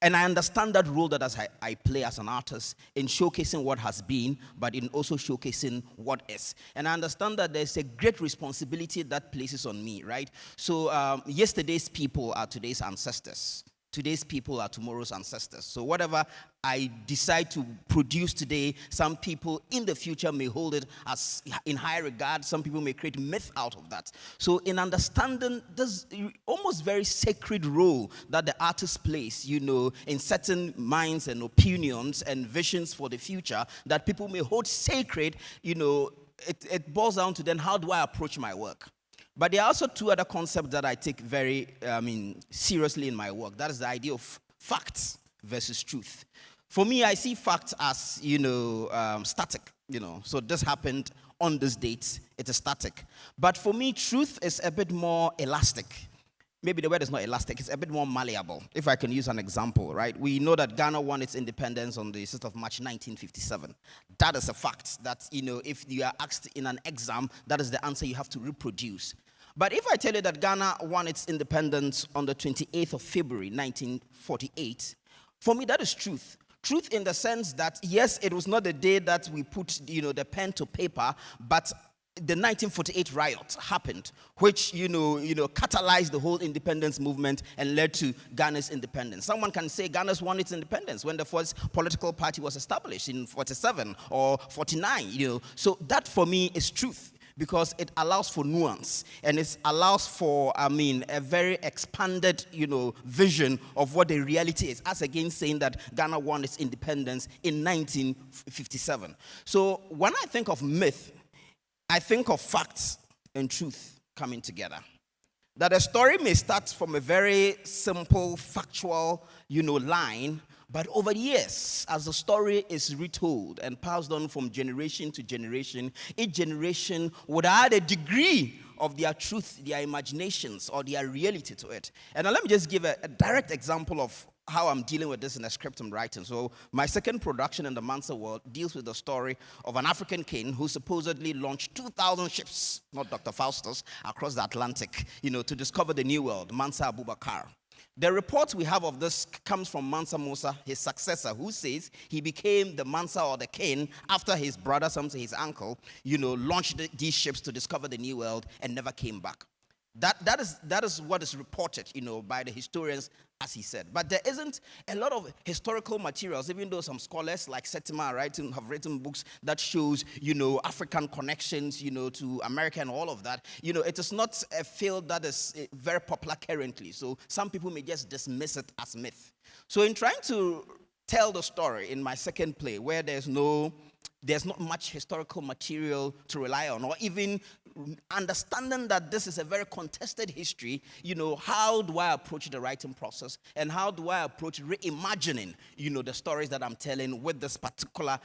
and I understand that role that I play as an artist in showcasing what has been, but in also showcasing what is. And I understand that there's a great responsibility that places on me, right? So yesterday's people are today's ancestors. Today's people are tomorrow's ancestors. So whatever I decide to produce today, some people in the future may hold it as in high regard. Some people may create myth out of that. So in understanding this almost very sacred role that the artist plays, in certain minds and opinions and visions for the future that people may hold sacred, it boils down to then how do I approach my work? But there are also two other concepts that I take very, seriously in my work. That is the idea of facts versus truth. For me, I see facts as, static, So this happened on this date. It is static. But for me, truth is a bit more elastic. Maybe the word is not elastic, it's a bit more malleable. If I can use an example, right? We know that Ghana won its independence on the 6th of March, 1957. That is a fact that, if you are asked in an exam, that is the answer you have to reproduce. But if I tell you that Ghana won its independence on the 28th of February, 1948, for me, that is truth. Truth in the sense that, yes, it was not the day that we put, the pen to paper, but the 1948 riot happened, which, catalyzed the whole independence movement and led to Ghana's independence. Someone can say Ghana's won its independence when the first political party was established in 47 or 49, So that for me is truth, because it allows for nuance and it allows for, a very expanded, vision of what the reality is, as against saying that Ghana won its independence in 1957. So when I think of myth, I think of facts and truth coming together. That a story may start from a very simple, factual, line, but over the years, as the story is retold and passed on from generation to generation, each generation would add a degree of their truth, their imaginations, or their reality to it. And now let me just give a direct example of how I'm dealing with this in a script I'm writing. So my second production in the Mansa world deals with the story of an African king who supposedly launched 2,000 ships, not Dr. Faustus, across the Atlantic, to discover the new world, Mansa Abubakar. The report we have of this comes from Mansa Musa, his successor, who says he became the Mansa or the king after his brother, some say his uncle, launched these ships to discover the new world and never came back. That is what is reported, by the historians, as he said. But there isn't a lot of historical materials, even though some scholars like Setima have written books that shows, African connections, to America and all of that. It is not a field that is very popular currently. So some people may just dismiss it as myth. So in trying to tell the story in my second play, where there's not much historical material to rely on, or even understanding that this is a very contested history, how do I approach the writing process, and how do I approach reimagining, the stories that I'm telling with this particular,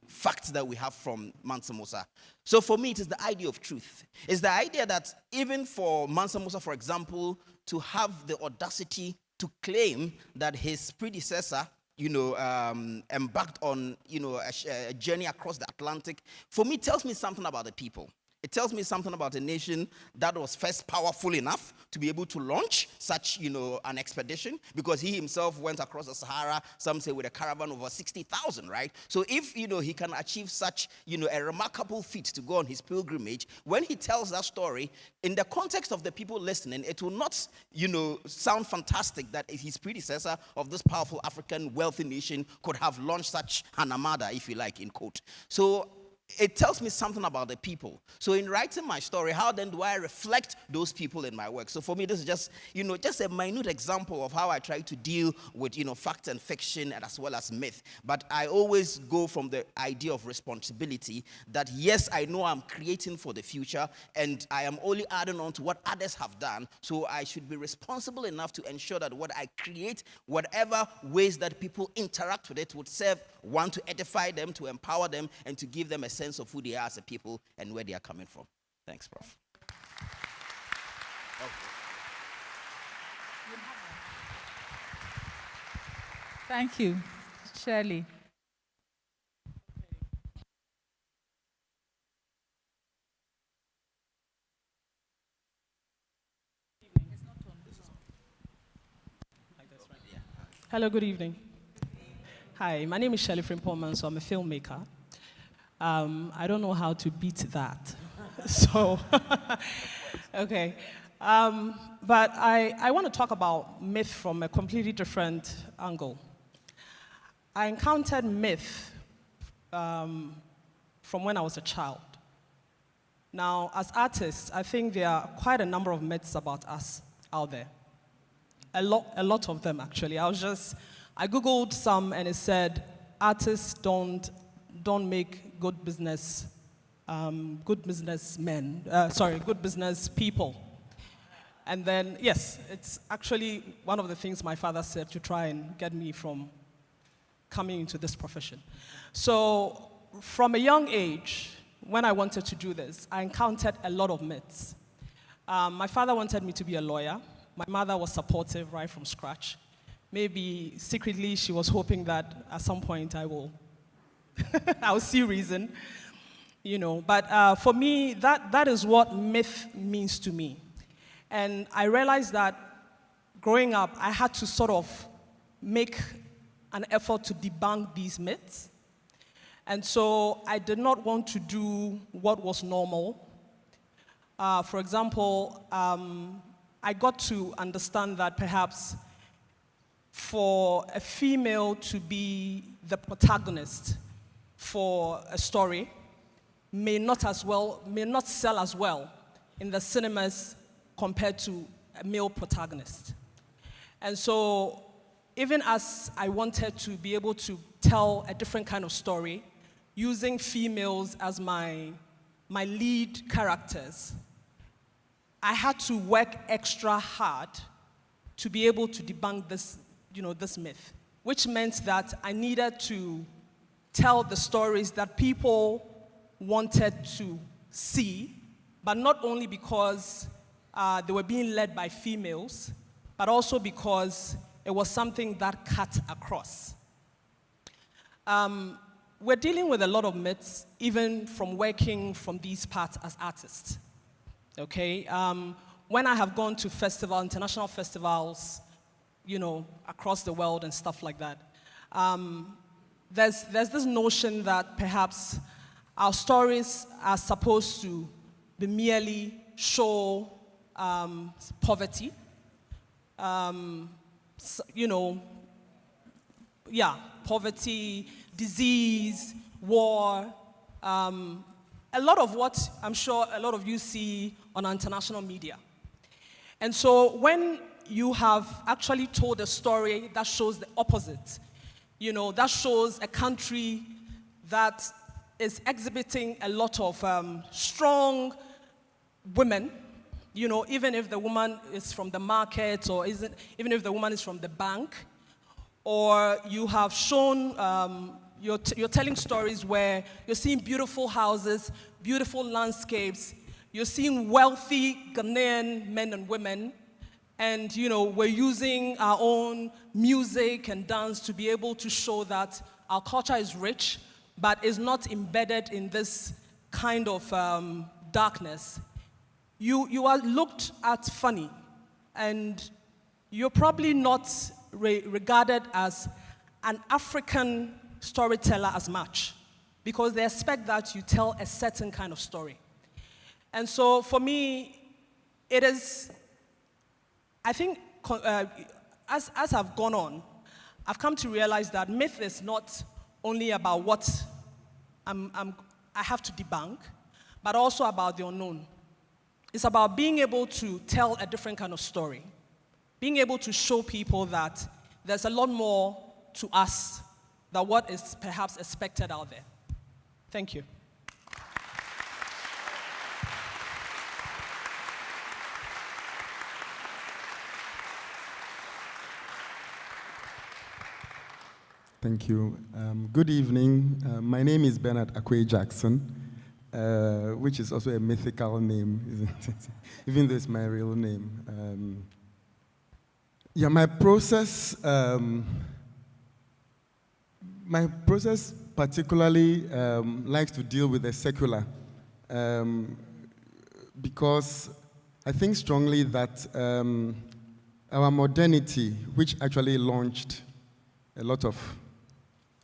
facts that we have from Mansa Musa. So for me, it is the idea of truth. It's the idea that even for Mansa Musa, for example, to have the audacity to claim that his predecessor, embarked on, a journey across the Atlantic, for me, tells me something about the people. It tells me something about a nation that was first powerful enough to be able to launch such, an expedition, because he himself went across the Sahara, some say with a caravan of over 60,000, right? So if, he can achieve such, a remarkable feat to go on his pilgrimage, when he tells that story, in the context of the people listening, it will not, sound fantastic that his predecessor of this powerful African wealthy nation could have launched such an armada, if you like, in quote. So it tells me something about the people. So in writing my story, how then do I reflect those people in my work? So for me, this is just, just a minute example of how I try to deal with, fact and fiction, and as well as myth. But I always go from the idea of responsibility that, yes, I know I'm creating for the future, and I am only adding on to what others have done. So I should be responsible enough to ensure that what I create, whatever ways that people interact with it, would serve, one, to edify them, to empower them, and to give them a sense of who they are as a people and where they are coming from. Thanks, Prof. Thank you, Shirley. Hello, good evening. Hi, my name is Shirley Frimpong, so I'm a filmmaker. I don't know how to beat that. So, okay. But I want to talk about myth from a completely different angle. I encountered myth from when I was a child. Now, as artists, I think there are quite a number of myths about us out there. A lot of them, actually. I Googled some, and it said, artists don't make good business people. And then, yes, it's actually one of the things my father said to try and get me from coming into this profession. So from a young age, when I wanted to do this, I encountered a lot of myths. My father wanted me to be a lawyer. My mother was supportive right from scratch. Maybe secretly she was hoping that at some point I'll see reason, But for me, that is what myth means to me. And I realized that growing up, I had to sort of make an effort to debunk these myths. And so I did not want to do what was normal. For example, I got to understand that perhaps for a female to be the protagonist for a story may not sell as well in the cinemas compared to a male protagonist. And so even as I wanted to be able to tell a different kind of story, using females as my lead characters, I had to work extra hard to be able to debunk this myth, which meant that I needed to tell the stories that people wanted to see, but not only because they were being led by females, but also because it was something that cut across. We're dealing with a lot of myths, even from working from these parts as artists. Okay, when I have gone to international festivals, across the world and stuff like that, there's this notion that perhaps our stories are supposed to be merely show poverty, poverty, disease, war, a lot of what I'm sure a lot of you see on our international media. And so when you have actually told a story that shows the opposite, that shows a country that is exhibiting a lot of strong women, even if the woman is from the market or even if the woman is from the bank, or you have shown, you're telling stories where you're seeing beautiful houses, beautiful landscapes, you're seeing wealthy Ghanaian men and women, and we're using our own music and dance to be able to show that our culture is rich, but is not embedded in this kind of darkness. You are looked at funny, and you're probably not regarded as an African storyteller as much, because they expect that you tell a certain kind of story. And so for me, it is, I think, as I've gone on, I've come to realize that myth is not only about what I have to debunk, but also about the unknown. It's about being able to tell a different kind of story, being able to show people that there's a lot more to us than what is perhaps expected out there. Thank you. Thank you. Good evening. My name is Bernard Akwe Jackson, which is also a mythical name, isn't it? Even though it's my real name. My process particularly likes to deal with the secular, because I think strongly that our modernity, which actually launched a lot of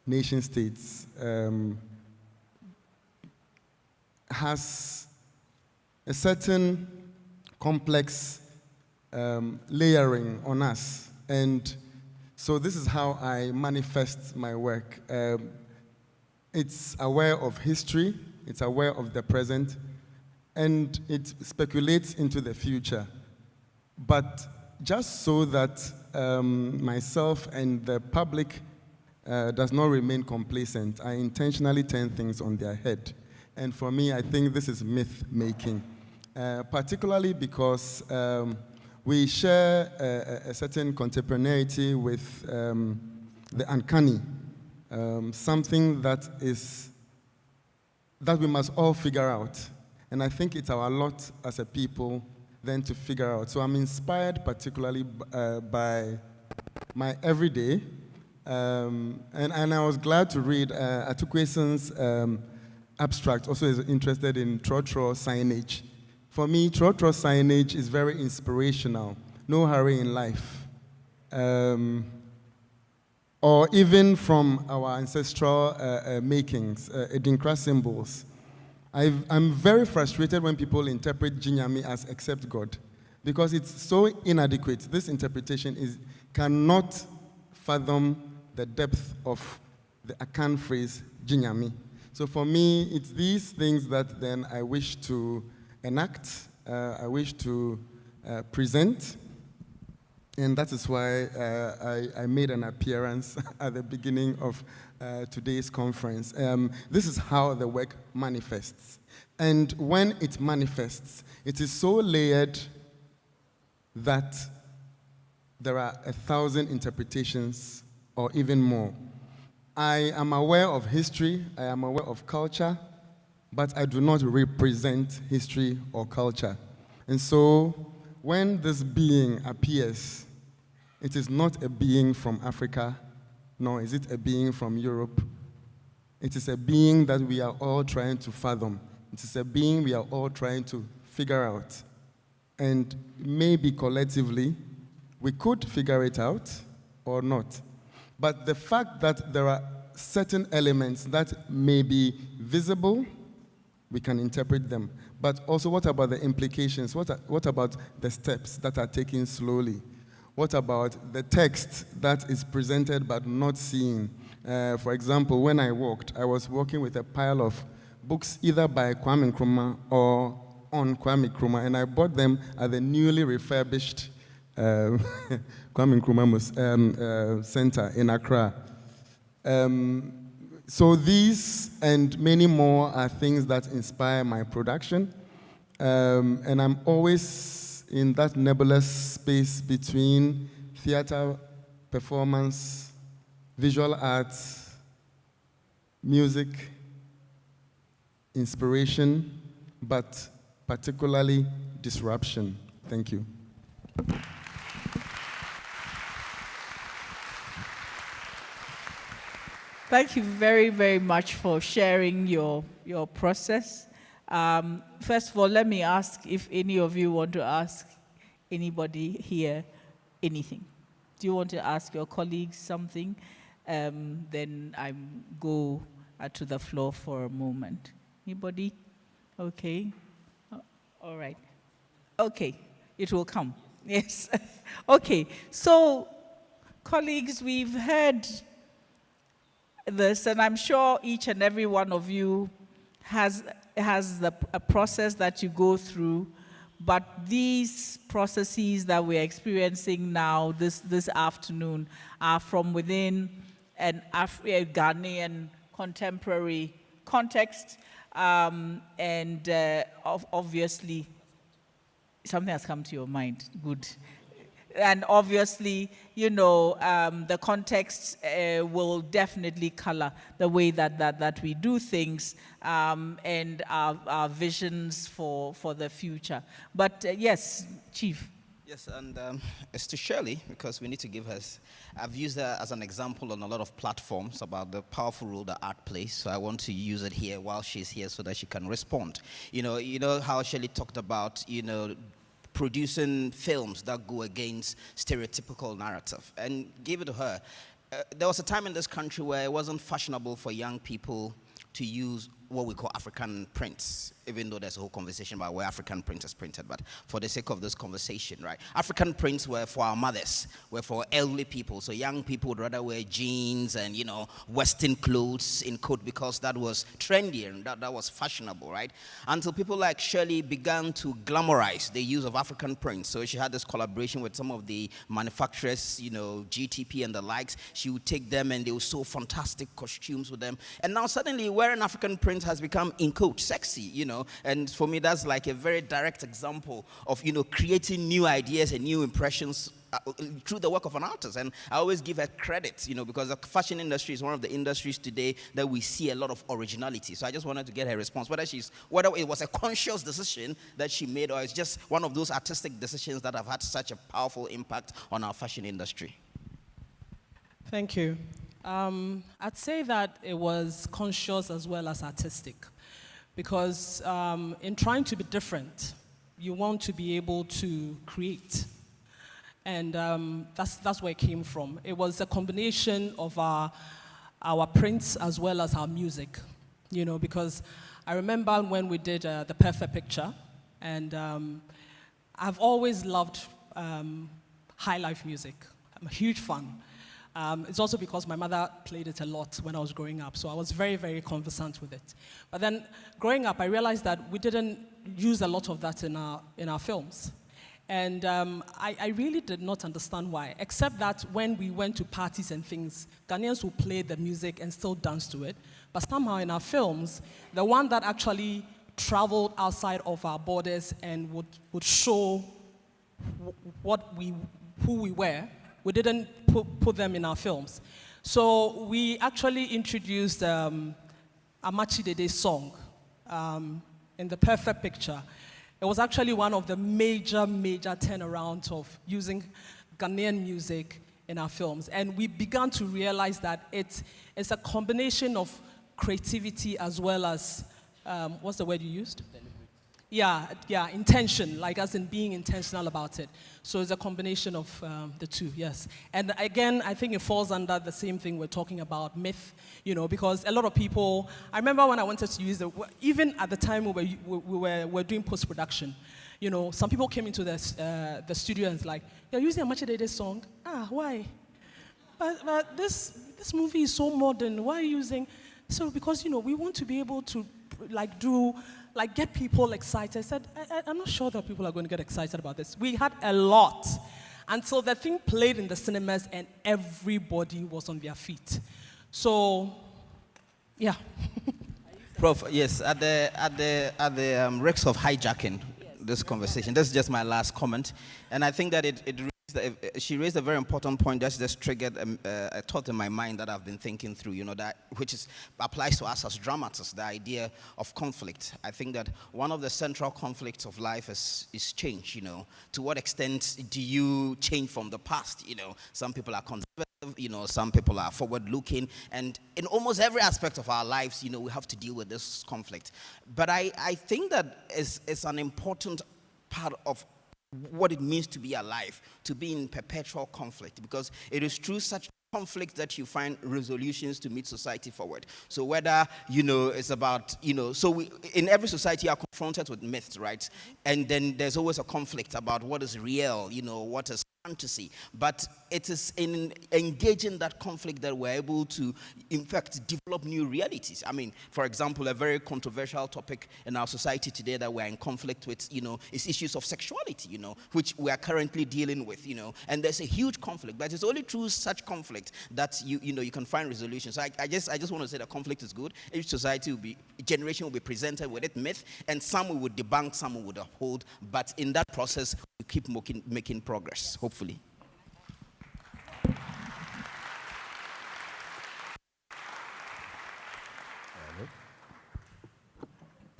nation states, has a certain complex layering on us. And so this is how I manifest my work. It's aware of history, it's aware of the present, and it speculates into the future. But just so that myself and the public does not remain complacent, I intentionally turn things on their head. And for me, I think this is myth-making, particularly because we share a certain contemporaneity with the uncanny, something that we must all figure out. And I think it's our lot as a people then to figure out. So I'm inspired particularly by my everyday, and I was glad to read Atukweson's abstract, also is interested in Trotro signage. For me, Trotro signage is very inspirational. No hurry in life. Or even from our ancestral makings, Edinkra symbols. I'm very frustrated when people interpret Jinyami as accept God, because it's so inadequate. This interpretation cannot fathom the depth of the Akan phrase Jinyami. So for me, it's these things that then I wish to enact, I wish to present, and that is why I made an appearance at the beginning of today's conference. This is how the work manifests. And when it manifests, it is so layered that there are 1,000 interpretations or even more. I am aware of history, I am aware of culture, but I do not represent history or culture. And so when this being appears, it is not a being from Africa, nor is it a being from Europe. It is a being that we are all trying to fathom. It is a being we are all trying to figure out. And maybe collectively, we could figure it out or not. But the fact that there are certain elements that may be visible we can interpret them. But also, what about the implications? What about the steps that are taken slowly? What about the text that is presented but not seen? For example, when I was walking with a pile of books either by Kwame Nkrumah or on Kwame Nkrumah, and I bought them at the newly refurbished Kwame Nkrumah Center in Accra. So these and many more are things that inspire my production. And I'm always in that nebulous space between theater, performance, visual arts, music, inspiration, but particularly disruption. Thank you. Thank you very, very much for sharing your process. First of all, let me ask if any of you want to ask anybody here anything. Do you want to ask your colleagues something? Then I go to the floor for a moment. Anybody? Okay. All right. Okay, it will come. Yes. Okay, so colleagues, we've heard this, and I'm sure each and every one of you has a process that you go through, but these processes that we're experiencing now, this afternoon, are from within an Ghanaian contemporary context, and obviously, something has come to your mind. Good. And obviously, you know, the context will definitely color the way that we do things, and our visions for the future. But yes, Chief. Yes, and it's to Shirley, because we need to give her. I've used her as an example on a lot of platforms about the powerful role that art plays. So I want to use it here while she's here so that she can respond. You know how Shirley talked about, producing films that go against stereotypical narrative, and give it to her. There was a time in this country where it wasn't fashionable for young people to use what we call African prints, even though there's a whole conversation about where African print is printed, but for the sake of this conversation, right? African prints were for our mothers, were for elderly people, so young people would rather wear jeans and, Western clothes in coat because that was trendy and that was fashionable, right? Until people like Shirley began to glamorize the use of African prints. So she had this collaboration with some of the manufacturers, GTP and the likes. She would take them and they would sew fantastic costumes with them. And now suddenly wearing African print has become, in quote, sexy, and for me that's like a very direct example of, creating new ideas and new impressions through the work of an artist. And I always give her credit, because the fashion industry is one of the industries today that we see a lot of originality. So I just wanted to get her response, whether it was a conscious decision that she made or it's just one of those artistic decisions that have had such a powerful impact on our fashion industry. Thank you. I'd say that it was conscious as well as artistic, because in trying to be different, you want to be able to create. And that's where it came from. It was a combination of our prints as well as our music, because I remember when we did The Perfect Picture, and I've always loved high life music. I'm a huge fan. It's also because my mother played it a lot when I was growing up, so I was very, very conversant with it. But then, growing up, I realized that we didn't use a lot of that in our films. And I really did not understand why, except that when we went to parties and things, Ghanaians would play the music and still dance to it. But somehow in our films, the one that actually traveled outside of our borders and would show who we were, we didn't put them in our films. So we actually introduced Amachi Dede's song in The Perfect Picture. It was actually one of the major turnarounds of using Ghanaian music in our films. And we began to realize that it's a combination of creativity as well as, what's the word you used? Yeah, intention, like as in being intentional about it. So it's a combination of the two, yes. And again, I think it falls under the same thing we're talking about, myth, because a lot of people, I remember when I wanted to use even at the time we were doing post-production, some people came into the studio and like, you're using a Machedede song? Why? But this movie is so modern, why are you using? So because, we want to be able to get people excited. I said, I'm not sure that people are going to get excited about this. We had a lot. And so the thing played in the cinemas and everybody was on their feet. So, yeah. Prof, yes, at the risk of hijacking this conversation, this is just my last comment. And I think that she raised a very important point that just triggered a thought in my mind that I've been thinking through, that which applies to us as dramatists, the idea of conflict. I think that one of the central conflicts of life is change, To what extent do you change from the past, Some people are conservative, some people are forward-looking, and in almost every aspect of our lives, we have to deal with this conflict. But I think that it's an important part of what it means to be alive, to be in perpetual conflict, because it is through such conflict that you find resolutions to move society forward. So whether, it's about, so in every society you are confronted with myths, right? And then there's always a conflict about what is real, what is fantasy. But it is in engaging that conflict that we're able to, in fact, develop new realities. I mean, for example, a very controversial topic in our society today that we're in conflict with, is issues of sexuality, which we are currently dealing with, and there's a huge conflict. But it's only through such conflict that you can find resolutions. So I just want to say that conflict is good. Each generation will be presented with it myth, and some we would debunk, some we would uphold. But in that process, we keep making progress, hopefully.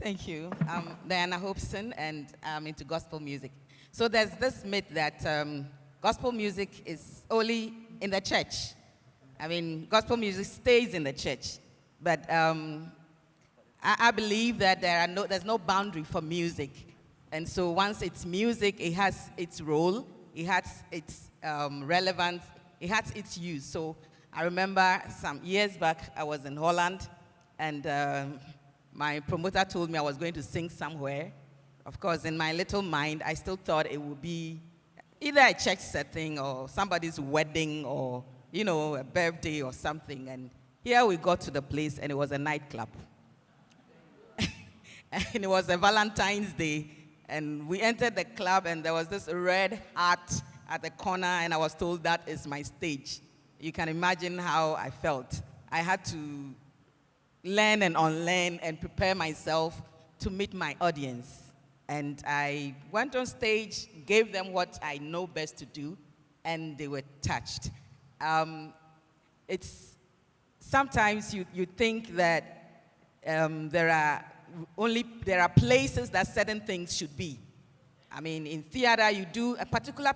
Thank you. I'm Diana Hopeson, and I'm into gospel music. So there's this myth that gospel music is only in the church. I mean, gospel music stays in the church. But I believe that there's no boundary for music. And so once it's music, it has its role, it has its relevance, it has its use. So I remember some years back, I was in Holland, and my promoter told me I was going to sing somewhere. Of course, in my little mind, I still thought it would be either a church setting or somebody's wedding or, a birthday or something. And here we got to the place, and it was a nightclub. And it was a Valentine's Day. And we entered the club, and there was this red heart at the corner, and I was told that is my stage. You can imagine how I felt. I had to learn and unlearn and prepare myself to meet my audience. And I went on stage, gave them what I know best to do, and they were touched. Sometimes you think that there are places that certain things should be. I mean, in theater, you do a particular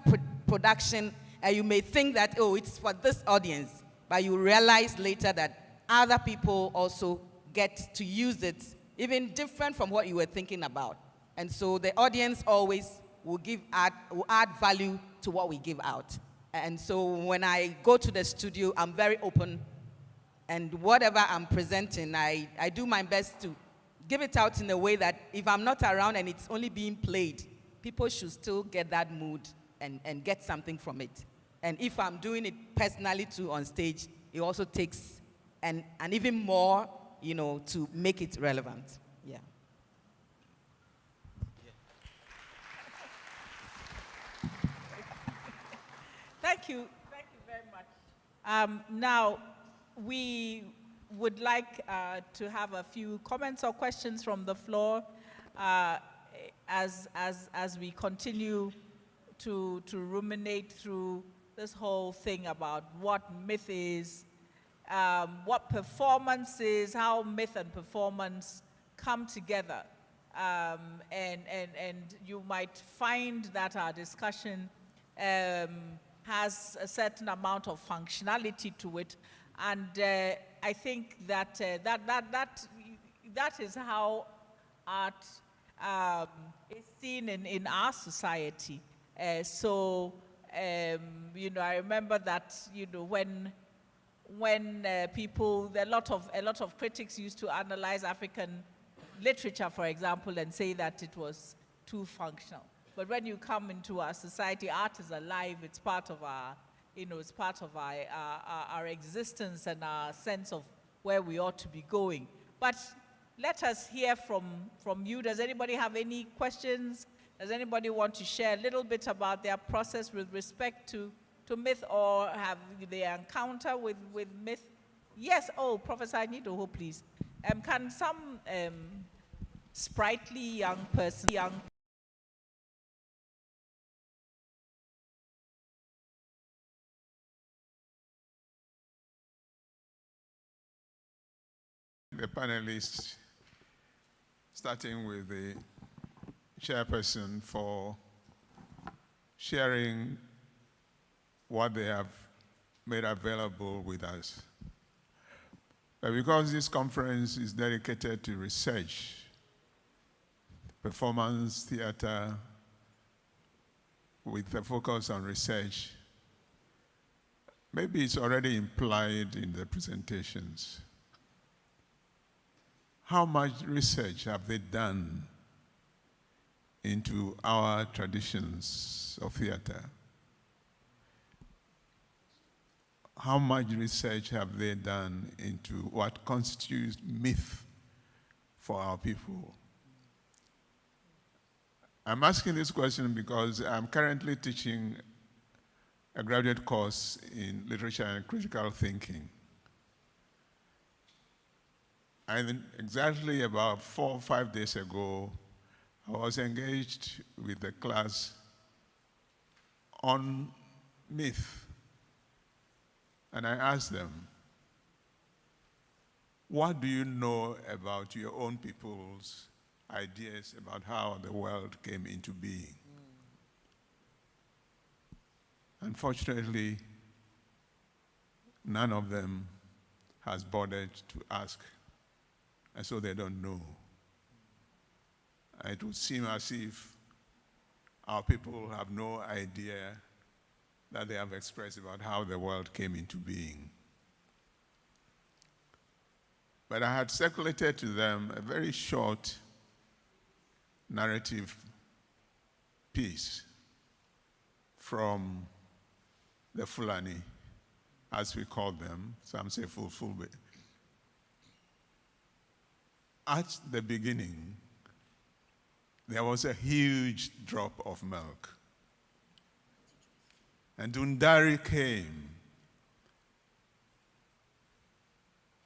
production, and you may think that, it's for this audience, but you realize later that other people also get to use it, even different from what you were thinking about. And so the audience always will add value to what we give out. And so when I go to the studio, I'm very open. And whatever I'm presenting, I do my best to give it out in a way that if I'm not around and it's only being played, people should still get that mood and get something from it. And if I'm doing it personally too on stage, it also takes and even more, to make it relevant. Yeah. Thank you very much. Now, we would like to have a few comments or questions from the floor as we continue to ruminate through this whole thing about what myth is, what performance is, how myth and performance come together. And you might find that our discussion has a certain amount of functionality to it. And I think that that is how art is seen in our society. I remember that, when people, a lot of critics used to analyze African literature, for example, and say that it was too functional. But when you come into our society, art is alive. It's part of our, it's part of our existence and our sense of where we ought to be going. But let us hear from you. Does anybody have any questions? Does anybody want to share a little bit about their process with respect to myth, or have their encounter with myth? Yes, Professor Anidoho, please. Can some sprightly young person, the panelists, starting with the chairperson, for sharing what they have made available with us. But because this conference is dedicated to research, performance theater with a focus on research, maybe it's already implied in the presentations. How much research have they done into our traditions of theater? How much research have they done into what constitutes myth for our people? I'm asking this question because I'm currently teaching a graduate course in literature and critical thinking. And exactly about 4 or 5 days ago, I was engaged with a class on myth. And I asked them, what do you know about your own people's ideas about how the world came into being? Unfortunately, none of them has bothered to ask, and so they don't know. It would seem as if our people have no idea that they have expressed about how the world came into being. But I had circulated to them a very short narrative piece from the Fulani, as we call them. Some say Fulfulde. At the beginning, there was a huge drop of milk. And Dundari came,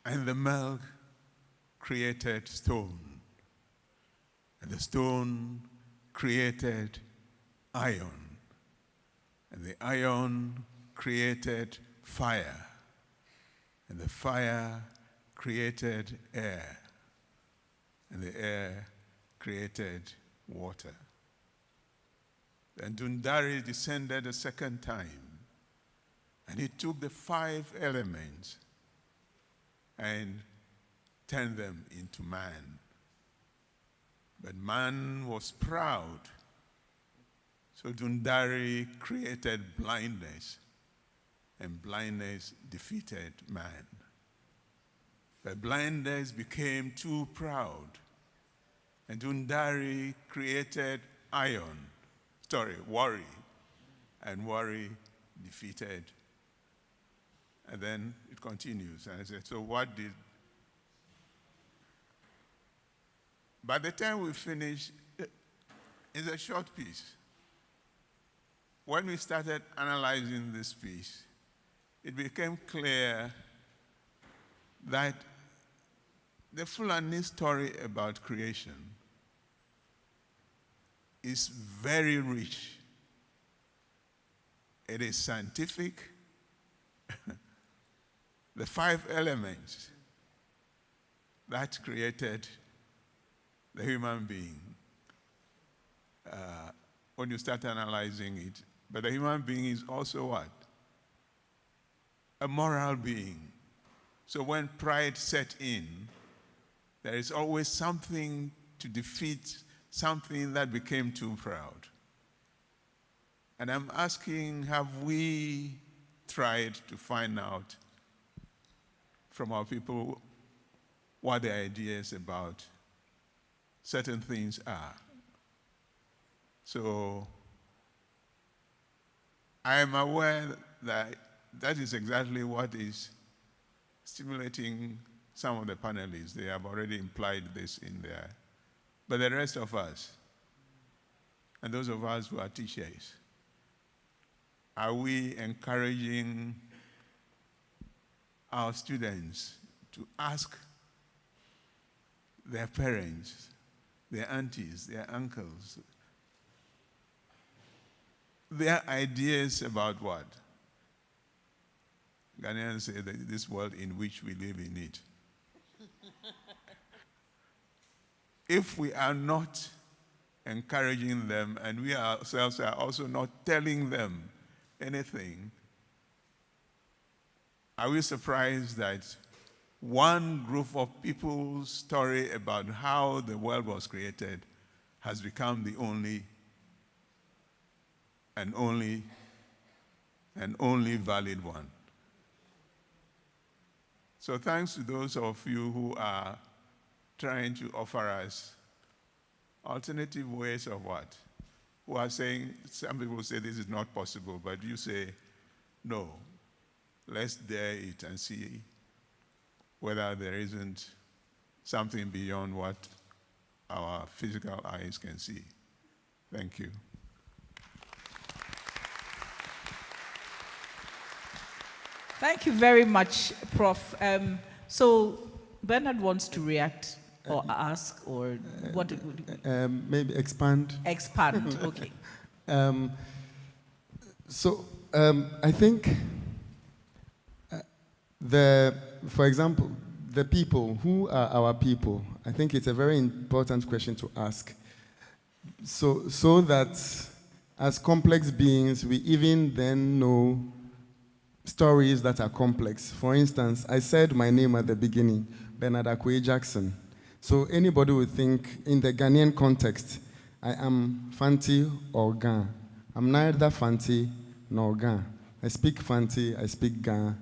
and the milk created stone, and the stone created iron, and the iron created fire, and the fire created air, and the air created water. Then Dundari descended a second time, and he took the 5 elements and turned them into man. But man was proud, so Dundari created blindness, and blindness defeated man. But blindness became too proud, and Dundari created worry, and worry defeated. And then it continues, and I said, so what did... By the time we finished, it's a short piece. When we started analyzing this piece, it became clear that the Fulani story about creation is very rich. It is scientific. The 5 elements that created the human being, when you start analyzing it, but the human being is also what? A moral being. So when pride set in, there is always something to defeat something that became too proud. And I'm asking, have we tried to find out from our people what their ideas about certain things are? So I am aware that that is exactly what is stimulating some of the panelists. They have already implied this in there. But the rest of us, and those of us who are teachers, are we encouraging our students to ask their parents, their aunties, their uncles, their ideas about what? Ghanaians say that this world in which we live in it. If we are not encouraging them and we ourselves are also not telling them anything, are we surprised that one group of people's story about how the world was created has become the only valid one? So thanks to those of you who are trying to offer us alternative ways of what? Who are saying, some people say this is not possible, but you say, no, let's dare it and see whether there isn't something beyond what our physical eyes can see. Thank you. Thank you very much, Prof. So Bernard wants to react or ask, or what? Maybe expand. Expand, okay. I think for example, the people, who are our people? I think it's a very important question to ask. So that as complex beings, we even then know stories that are complex. For instance, I said my name at the beginning, Bernard Akwe Jackson. So anybody would think, in the Ghanaian context, I am Fanti or Gan. I'm neither Fanti nor Gan. I speak Fanti, I speak Gan.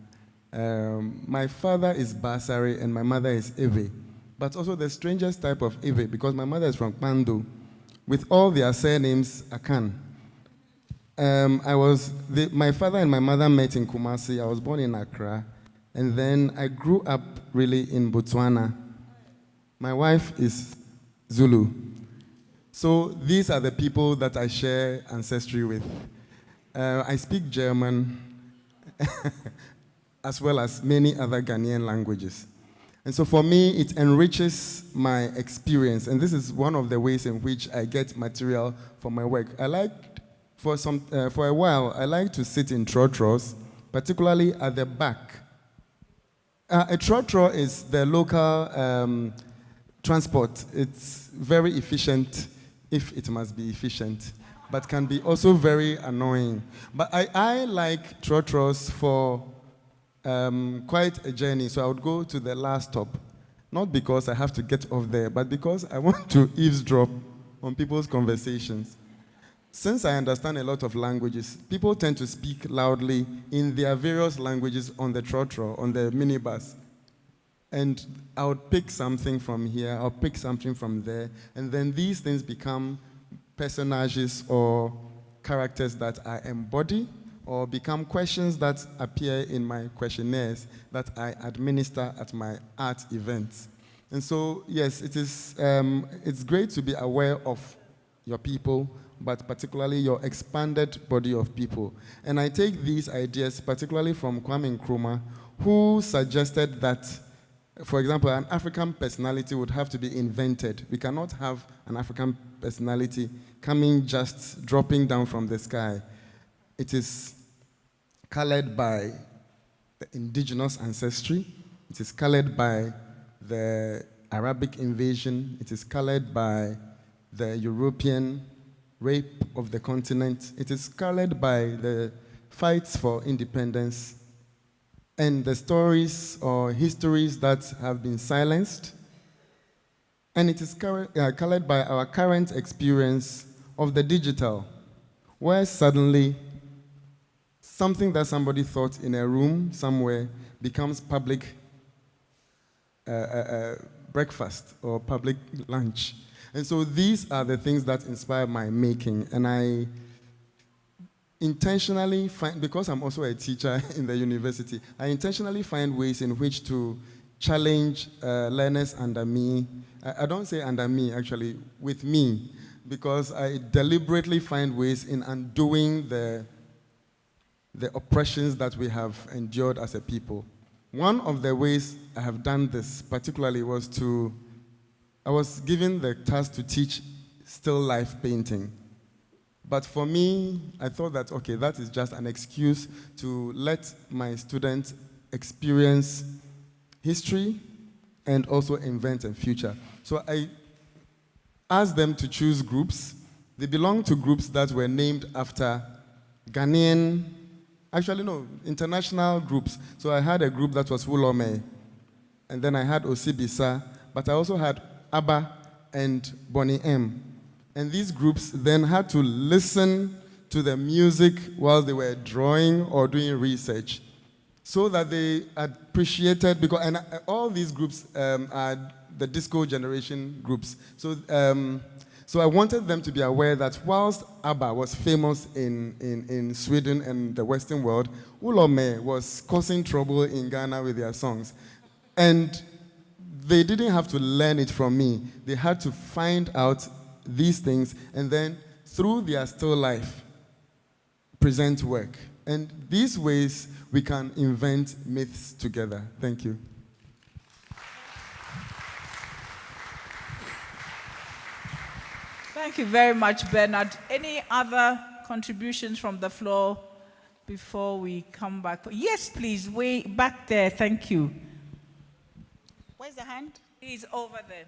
My father is Basari and my mother is Ewe. But also the strangest type of Ewe, because my mother is from Kpando. With all their surnames, Akan. My father and my mother met in Kumasi. I was born in Accra. And then I grew up really in Botswana. My wife is Zulu. So these are the people that I share ancestry with. I speak German, as well as many other Ghanaian languages. And so for me, it enriches my experience. And this is one of the ways in which I get material for my work. For a while, I like to sit in trotros, particularly at the back. A trotro is the local transport. It's very efficient, if it must be efficient, but can be also very annoying. But I like trotros for quite a journey, so I would go to the last stop. Not because I have to get off there, but because I want to eavesdrop on people's conversations. Since I understand a lot of languages, people tend to speak loudly in their various languages on the trotro, on the minibus. And I would pick something from here, I'll pick something from there, and then these things become personages or characters that I embody, or become questions that appear in my questionnaires that I administer at my art events. And so, yes, it's great to be aware of your people, but particularly your expanded body of people. And I take these ideas particularly from Kwame Nkrumah, who suggested that, for example, an African personality would have to be invented. We cannot have an African personality dropping down from the sky. It is colored by the indigenous ancestry. It is colored by the Arabic invasion. It is colored by the European rape of the continent. It is colored by the fights for independence and the stories or histories that have been silenced And it is colored by our current experience of the digital, where suddenly something that somebody thought in a room somewhere becomes public breakfast or public lunch. And so these are the things that inspire my making. And I intentionally find, because I'm also a teacher in the university, I intentionally find ways in which to challenge learners under me. I don't say under me, actually, with me, because I deliberately find ways in undoing the oppressions that we have endured as a people. One of the ways I have done this particularly was I was given the task to teach still life painting. But for me, I thought that, okay, that is just an excuse to let my students experience history and also invent a future. So I asked them to choose groups. They belong to groups that were named after Ghanaian, actually no, international groups. So I had a group that was Wulome, and then I had Osibisa, but I also had Abba and Bonnie M. And these groups then had to listen to the music while they were drawing or doing research, so that they appreciated, because all these groups are the disco generation groups. So I wanted them to be aware that whilst ABBA was famous in Sweden and the Western world, Ulome was causing trouble in Ghana with their songs. And they didn't have to learn it from me. They had to find out these things and then, through their still life, present work. And these ways we can invent myths together. Thank you. Thank you very much, Bernard. Any other contributions from the floor before we come back? Yes, please, way back there. Thank you. Where's the hand? He's over there.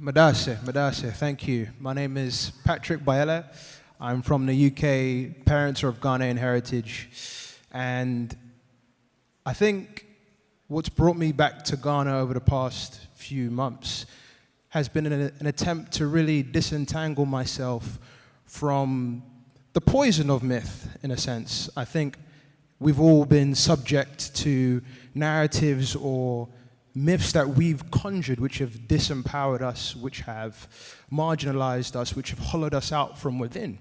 Madase, thank you. My name is Patrick Bayele. I'm from the UK, parents are of Ghanaian heritage. And I think what's brought me back to Ghana over the past few months has been an attempt to really disentangle myself from the poison of myth, in a sense. I think we've all been subject to narratives or myths that we've conjured which have disempowered us, which have marginalized us, which have hollowed us out from within.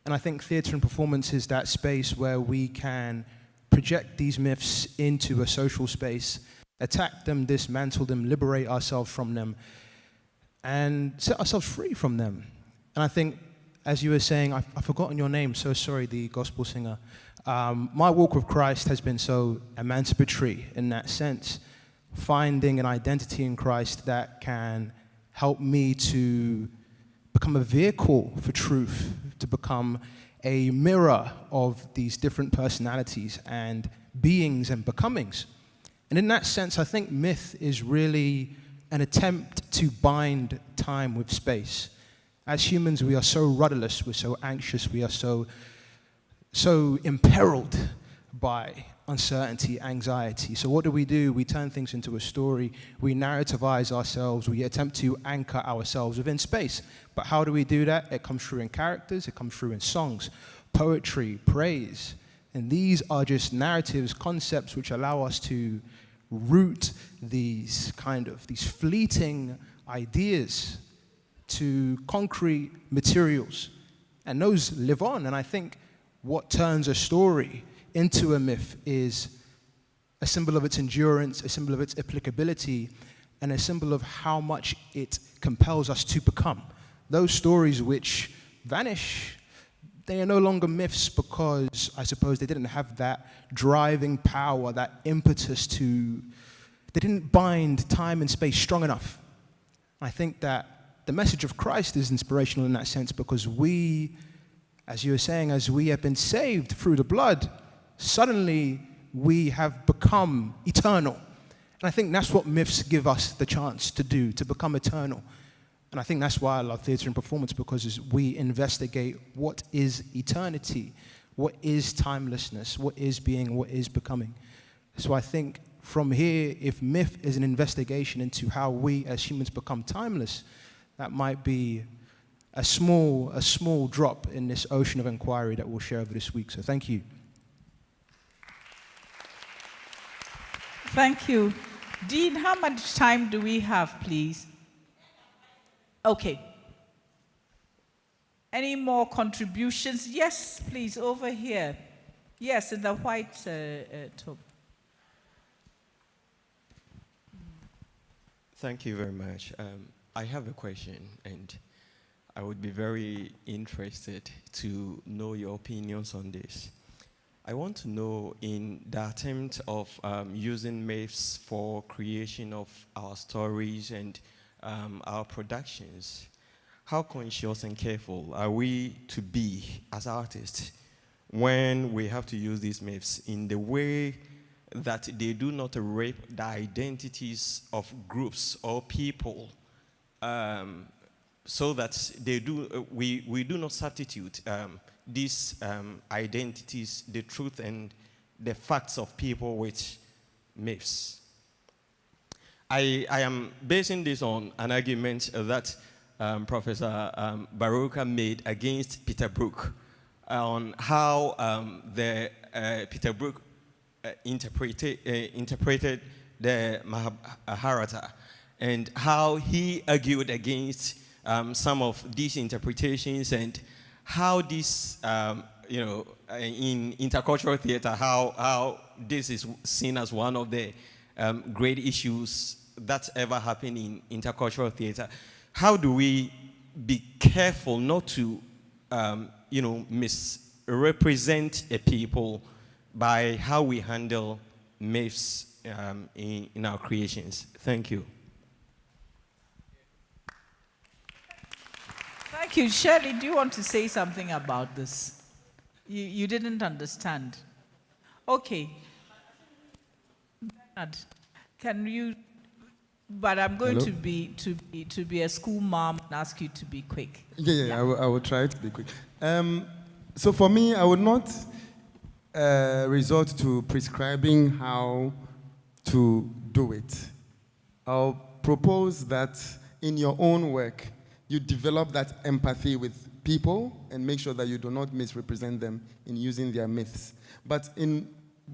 And I think theatre and performance is that space where we can project these myths into a social space, attack them, dismantle them, liberate ourselves from them, and set ourselves free from them. And I think, as you were saying, I've forgotten your name, so sorry, the gospel singer. My walk with Christ has been so emancipatory in that sense, finding an identity in Christ that can help me to become a vehicle for truth, to become a mirror of these different personalities and beings and becomings. And in that sense, I think myth is really an attempt to bind time with space. As humans, we are so rudderless, we're so anxious, we are so imperiled by uncertainty, anxiety. So what do? We turn things into a story, we narrativize ourselves, we attempt to anchor ourselves within space. But how do we do that? It comes through in characters, it comes through in songs, poetry, praise. And these are just narratives, concepts which allow us to root these fleeting ideas to concrete materials. And those live on. And I think what turns a story into a myth is a symbol of its endurance, a symbol of its applicability, and a symbol of how much it compels us to become. Those stories which vanish, they are no longer myths because I suppose they didn't have that driving power, that impetus they didn't bind time and space strong enough. I think that the message of Christ is inspirational in that sense because we, as you were saying, as we have been saved through the blood, suddenly we have become eternal. And I think that's what myths give us the chance to do, to become eternal. And I think that's why I love theatre and performance, because we investigate what is eternity, what is timelessness, what is being, what is becoming. So I think from here, if myth is an investigation into how we as humans become timeless, that might be a small drop in this ocean of inquiry that we'll share over this week. So thank you. Thank you. Dean, how much time do we have, please? Okay. Any more contributions? Yes, please, over here. Yes, in the white top. Thank you very much. I have a question, and I would be very interested to know your opinions on this. I want to know, in the attempt of using myths for creation of our stories and our productions, how conscious and careful are we to be as artists when we have to use these myths in the way that they do not rape the identities of groups or people, so that we do not substitute these identities, the truth and the facts of people with myths. I am basing this on an argument that Professor Baruka made against Peter Brook on how Peter Brook interpreted the Mahabharata, and how he argued against some of these interpretations, and how this, in intercultural theater, how this is seen as one of the great issues that ever happened in intercultural theater. How do we be careful not to, misrepresent a people by how we handle myths in our creations? Thank you. Thank you. Shirley, do you want to say something about this? You didn't understand. Okay. Bernard, can you, but I'm going Hello? to be a school mom and ask you to be quick. Yeah. I will try to be quick. So for me, I would not resort to prescribing how to do it. I'll propose that in your own work, you develop that empathy with people and make sure that you do not misrepresent them in using their myths. But in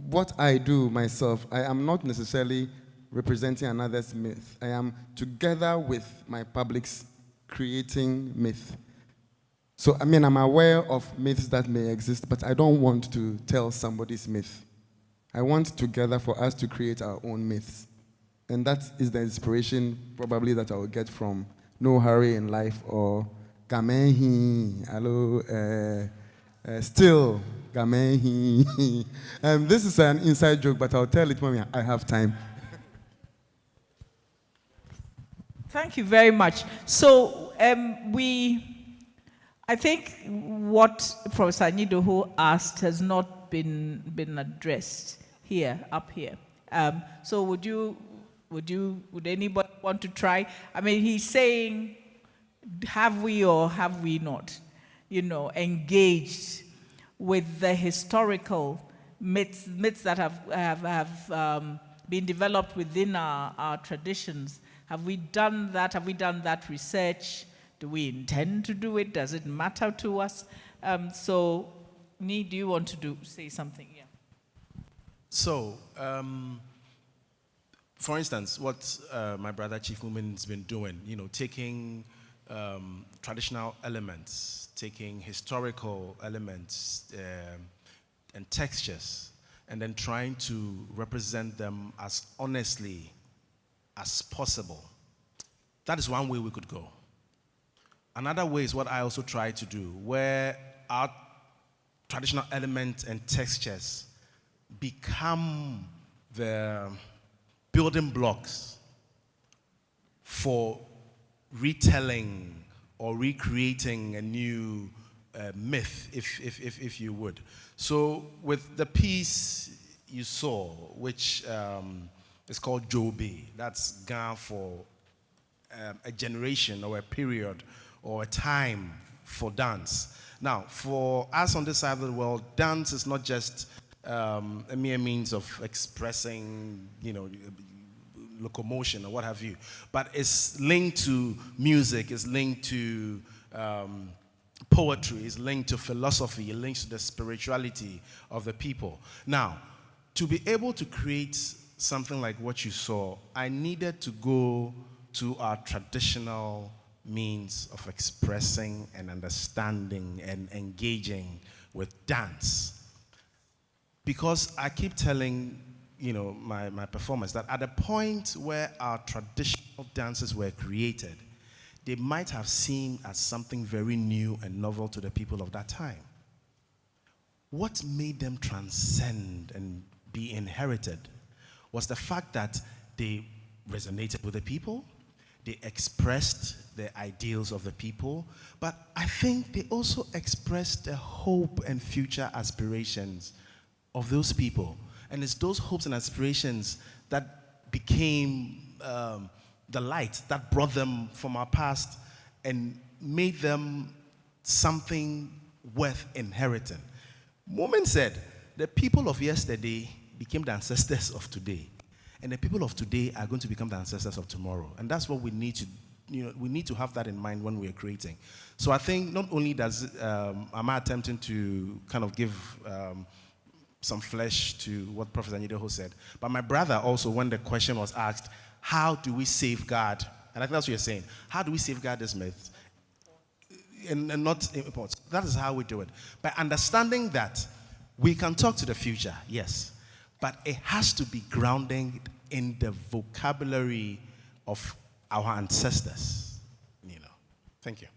what I do myself, I am not necessarily representing another's myth. I am, together with my publics, creating myth. So, I'm aware of myths that may exist, but I don't want to tell somebody's myth. I want together for us to create our own myths. And that is the inspiration probably that I will get from No Hurry in Life or Gamehi, hello, Still Gamehi. This is an inside joke, but I'll tell it when I have time. Thank you very much. So I think what Professor Nidoho asked has not been addressed up here. So would anybody want to try? I mean, he's saying, have we or have we not, engaged with the historical myths that have been developed within our traditions? Have we done that? Have we done that research? Do we intend to do it? Does it matter to us? So, Ni, do you want to say something? Yeah. So, for instance, what my brother Chief Mumin's been doing, taking traditional elements, taking historical elements and textures, and then trying to represent them as honestly as possible. That is one way we could go. Another way is what I also try to do, where our traditional elements and textures become the building blocks for retelling or recreating a new myth, if you would. So with the piece you saw, which is called Jobe, that's Ga for a generation or a period or a time for dance. Now, for us on this side of the world, dance is not just a mere means of expressing, locomotion or what have you, but it's linked to music, it's linked to poetry, it's linked to philosophy, it links to the spirituality of the people. Now, to be able to create something like what you saw, I needed to go to our traditional means of expressing and understanding and engaging with dance. Because I keep telling my performers that at the point where our traditional dances were created, they might have seemed as something very new and novel to the people of that time. What made them transcend and be inherited was the fact that they resonated with the people, they expressed the ideals of the people, but I think they also expressed the hope and future aspirations of those people. And it's those hopes and aspirations that became the light that brought them from our past and made them something worth inheriting. Moment said, the people of yesterday became the ancestors of today. And the people of today are going to become the ancestors of tomorrow. And that's what we need to, we need to have that in mind when we are creating. So I think not only am I attempting to kind of give some flesh to what Professor Nideho said, but my brother also, when the question was asked, how do we safeguard, and I think that's what you're saying, how do we safeguard this myth and not import? That is how we do it. By understanding that we can talk to the future, yes, but it has to be grounded in the vocabulary of our ancestors. Thank you.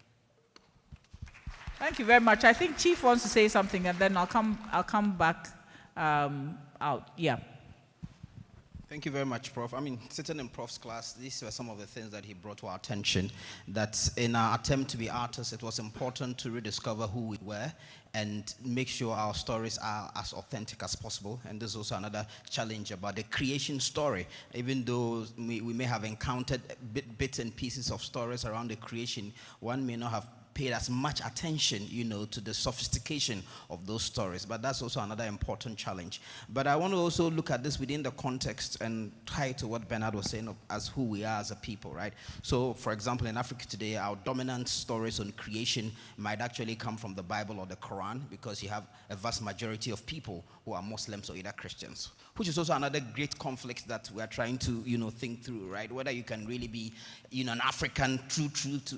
Thank you very much. I think Chief wants to say something, and then I'll come back out. Yeah. Thank you very much, Prof. I mean, sitting in Prof's class, these were some of the things that he brought to our attention, that in our attempt to be artists, it was important to rediscover who we were and make sure our stories are as authentic as possible. And there's also another challenge about the creation story. Even though we may have encountered bits and pieces of stories around the creation, one may not have paid as much attention, to the sophistication of those stories. But that's also another important challenge. But I want to also look at this within the context and tie to what Bernard was saying as who we are as a people, right? So, for example, in Africa today, our dominant stories on creation might actually come from the Bible or the Quran, because you have a vast majority of people who are Muslims or either Christians, which is also another great conflict that we are trying to, think through, right? Whether you can really be, an African true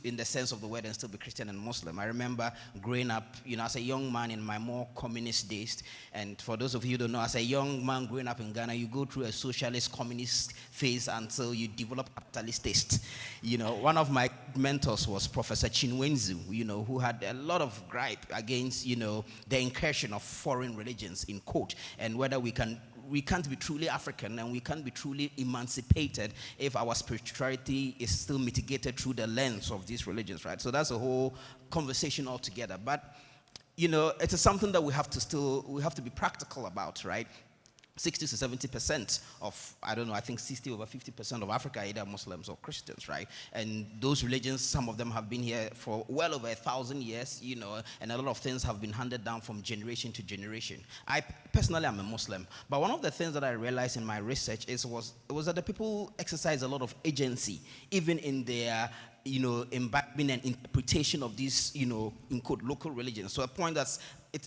in the sense of the word and still be Christian and Muslim. I remember growing up, as a young man in my more communist days, and for those of you who don't know, as a young man growing up in Ghana, you go through a socialist communist phase until you develop capitalist taste. One of my mentors was Professor Chinwenzu, who had a lot of gripe against, the incursion of foreign religions in quote, and whether we can't be truly African and we can't be truly emancipated if our spirituality is still mitigated through the lens of these religions, right? So that's a whole conversation altogether. But, it is something that we have to be practical about, right? 60 to 70% of, I think 60 over 50% of Africa are either Muslims or Christians, right? And those religions, some of them have been here for well over 1,000 years, and a lot of things have been handed down from generation to generation. I personally am a Muslim, but one of the things that I realized in my research was that the people exercise a lot of agency, even in their imbibing and interpretation of these, in quote, local religions. So a point that's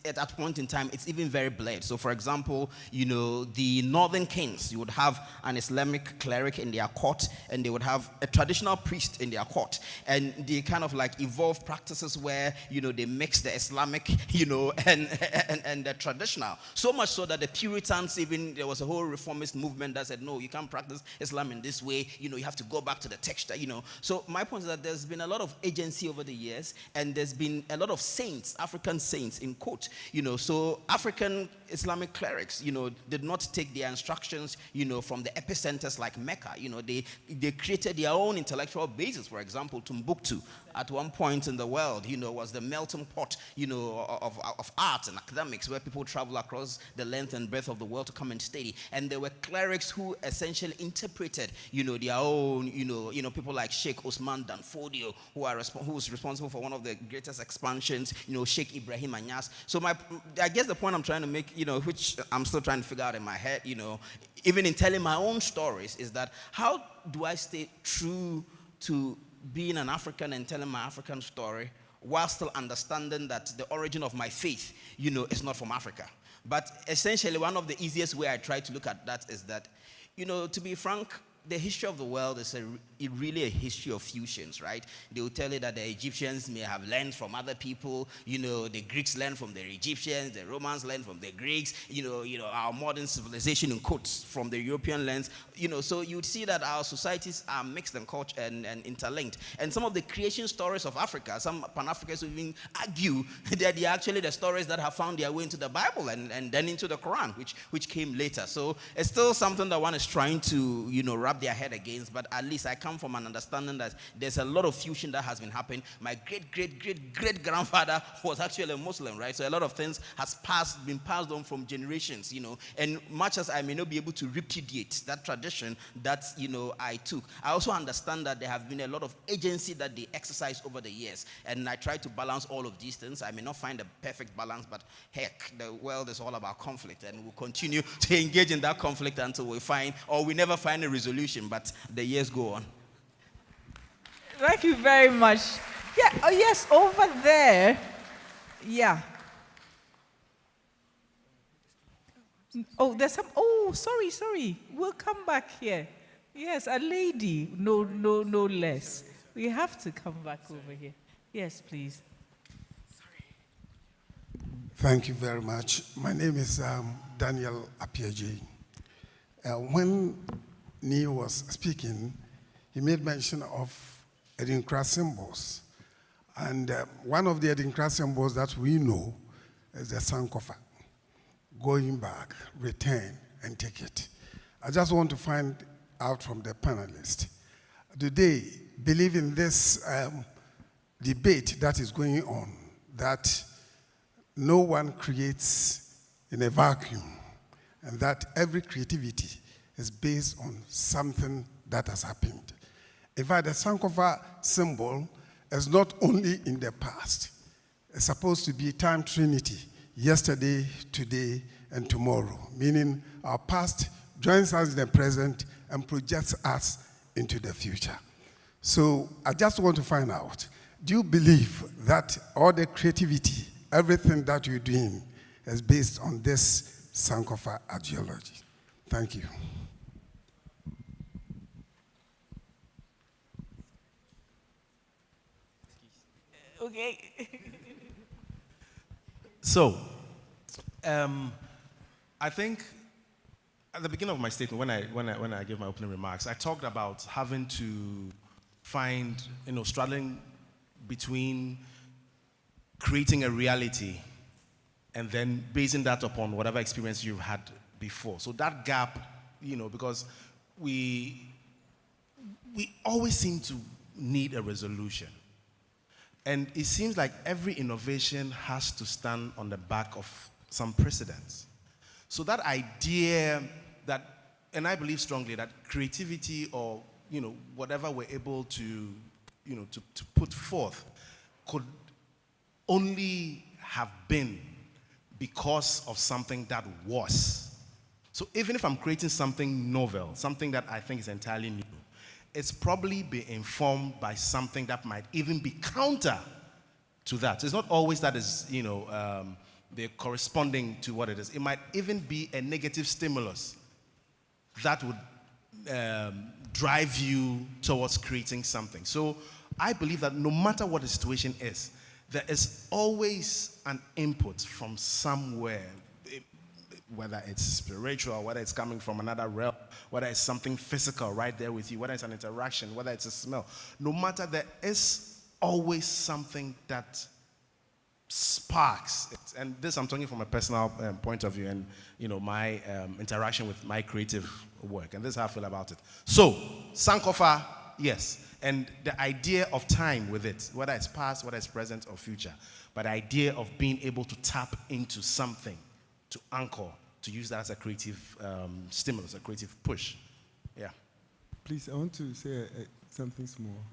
at that point in time, it's even very blurred. So, for example, the northern kings, you would have an Islamic cleric in their court, and they would have a traditional priest in their court. And they kind of like evolve practices where, they mix the Islamic, and the traditional. So much so that the Puritans, even, there was a whole reformist movement that said, no, you can't practice Islam in this way. You have to go back to the text, So my point is that there's been a lot of agency over the years, and there's been a lot of saints, African saints, in quote, quote. So African Islamic clerics, did not take their instructions, from the epicenters like Mecca. They created their own intellectual basis. For example, Timbuktu, at one point in the world, was the melting pot, of art and academics, where people travel across the length and breadth of the world to come and study. And there were clerics who essentially interpreted, their own, people like Sheikh Osman Danfodio, who was responsible for one of the greatest expansions, Sheikh Ibrahim Anyas. So I guess the point I'm trying to make, which I'm still trying to figure out in my head, even in telling my own stories, is that how do I stay true to being an African and telling my African story while still understanding that the origin of my faith, is not from Africa? But essentially, one of the easiest way I try to look at that is that, to be frank, the history of the world is really a history of fusions, right? They will tell you that the Egyptians may have learned from other people, the Greeks learned from the Egyptians, the Romans learned from the Greeks, our modern civilization in quotes from the European lens, so you'd see that our societies are mixed and culture and interlinked. And some of the creation stories of Africa, some Pan-Africans will even argue that they are actually the stories that have found their way into the Bible and then into the Quran, which came later. So it's still something that one is trying to, wrap their head against, but at least I come from an understanding that there's a lot of fusion that has been happening. My great-great-great-great-grandfather was actually a Muslim, right? So a lot of things has been passed on from generations, and much as I may not be able to repudiate that tradition that, I took, I also understand that there have been a lot of agency that they exercise over the years, and I try to balance all of these things. I may not find a perfect balance, but heck, the world is all about conflict, and we'll continue to engage in that conflict until we never find a resolution. But the years go on. Thank you very much. Yeah, oh yes, over there. Yeah. Oh, there's some, sorry. We'll come back here. Yes, a lady, no less. We have to come back over here. Yes, please. Thank you very much. My name is Daniel Apieji. When Neil was speaking, he made mention of Edinkra symbols. And one of the Edinkra symbols that we know is the Sankofa. Going back, return, and take it. I just want to find out from the panelists, do they believe in this debate that is going on, that no one creates in a vacuum, and that every creativity is based on something that has happened? In fact, the Sankofa symbol is not only in the past. It's supposed to be time trinity, yesterday, today, and tomorrow, meaning our past joins us in the present and projects us into the future. So I just want to find out, do you believe that all the creativity, everything that you're doing is based on this Sankofa ideology? Thank you. Okay. So, I think at the beginning of my statement, when I gave my opening remarks, I talked about having to find, straddling between creating a reality and then basing that upon whatever experience you've had before. So that gap, because we always seem to need a resolution. And it seems like every innovation has to stand on the back of some precedents. So that idea that, and I believe strongly that creativity or, whatever we're able to, to put forth could only have been because of something that was. So even if I'm creating something novel, something that I think is entirely new, it's probably be informed by something that might even be counter to that. So it's not always that is, they're corresponding to what it is. It might even be a negative stimulus that would drive you towards creating something. So I believe that no matter what the situation is, there is always an input from somewhere, whether it's spiritual, whether it's coming from another realm, whether it's something physical right there with you, whether it's an interaction, whether it's a smell. No matter, there is always something that sparks, and this I'm talking from a personal point of view and my interaction with my creative work, and this is how I feel about it. So, Sankofa, yes, and the idea of time with it, whether it's past, whether it's present or future, but the idea of being able to tap into something, to anchor, to use that as a creative stimulus, a creative push. Yeah. Please, I want to say something small.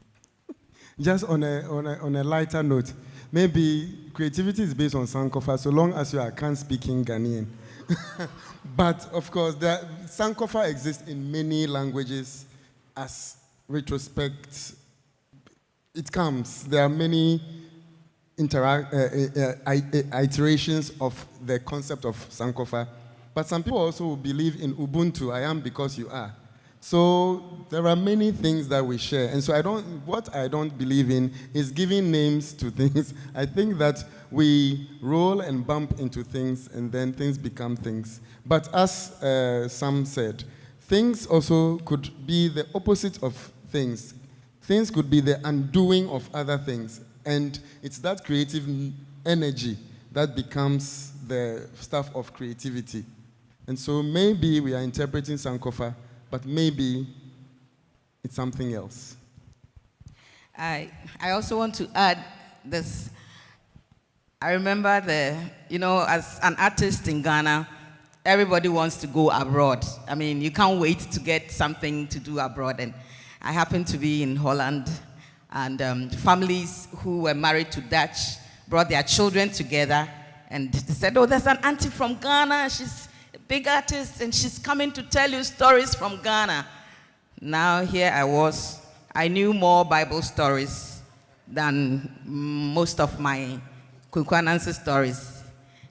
Just on a lighter note, maybe creativity is based on Sankofa, so long as you are can-speaking Ghanaian. But of course, Sankofa exists in many languages as retrospect. It comes. There are many iterations of the concept of Sankofa. But some people also believe in Ubuntu, I am because you are. So there are many things that we share. And so what I don't believe in is giving names to things. I think that we roll and bump into things and then things become things. But as Sam said, things also could be the opposite of things. Things could be the undoing of other things. And it's that creative energy that becomes the stuff of creativity. And so maybe we are interpreting Sankofa, but maybe it's something else. I also want to add this. I remember as an artist in Ghana, everybody wants to go abroad. I mean, you can't wait to get something to do abroad. And I happened to be in Holland, and families who were married to Dutch brought their children together, and they said, oh, there's an auntie from Ghana, she's a big artist, and she's coming to tell you stories from Ghana. Now here I was, I knew more Bible stories than most of my Kwankwanansi stories.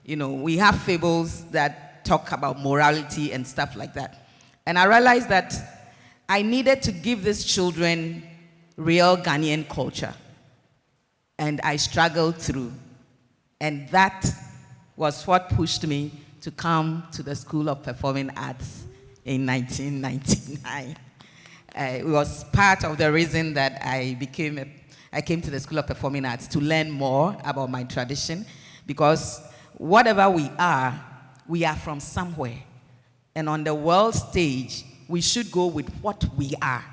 We have fables that talk about morality and stuff like that. And I realized that I needed to give these children real Ghanaian culture. And I struggled through. And that was what pushed me to come to the School of Performing Arts in 1999. It was part of the reason that I came to the School of Performing Arts to learn more about my tradition, because whatever we are from somewhere. And on the world stage, we should go with what we are.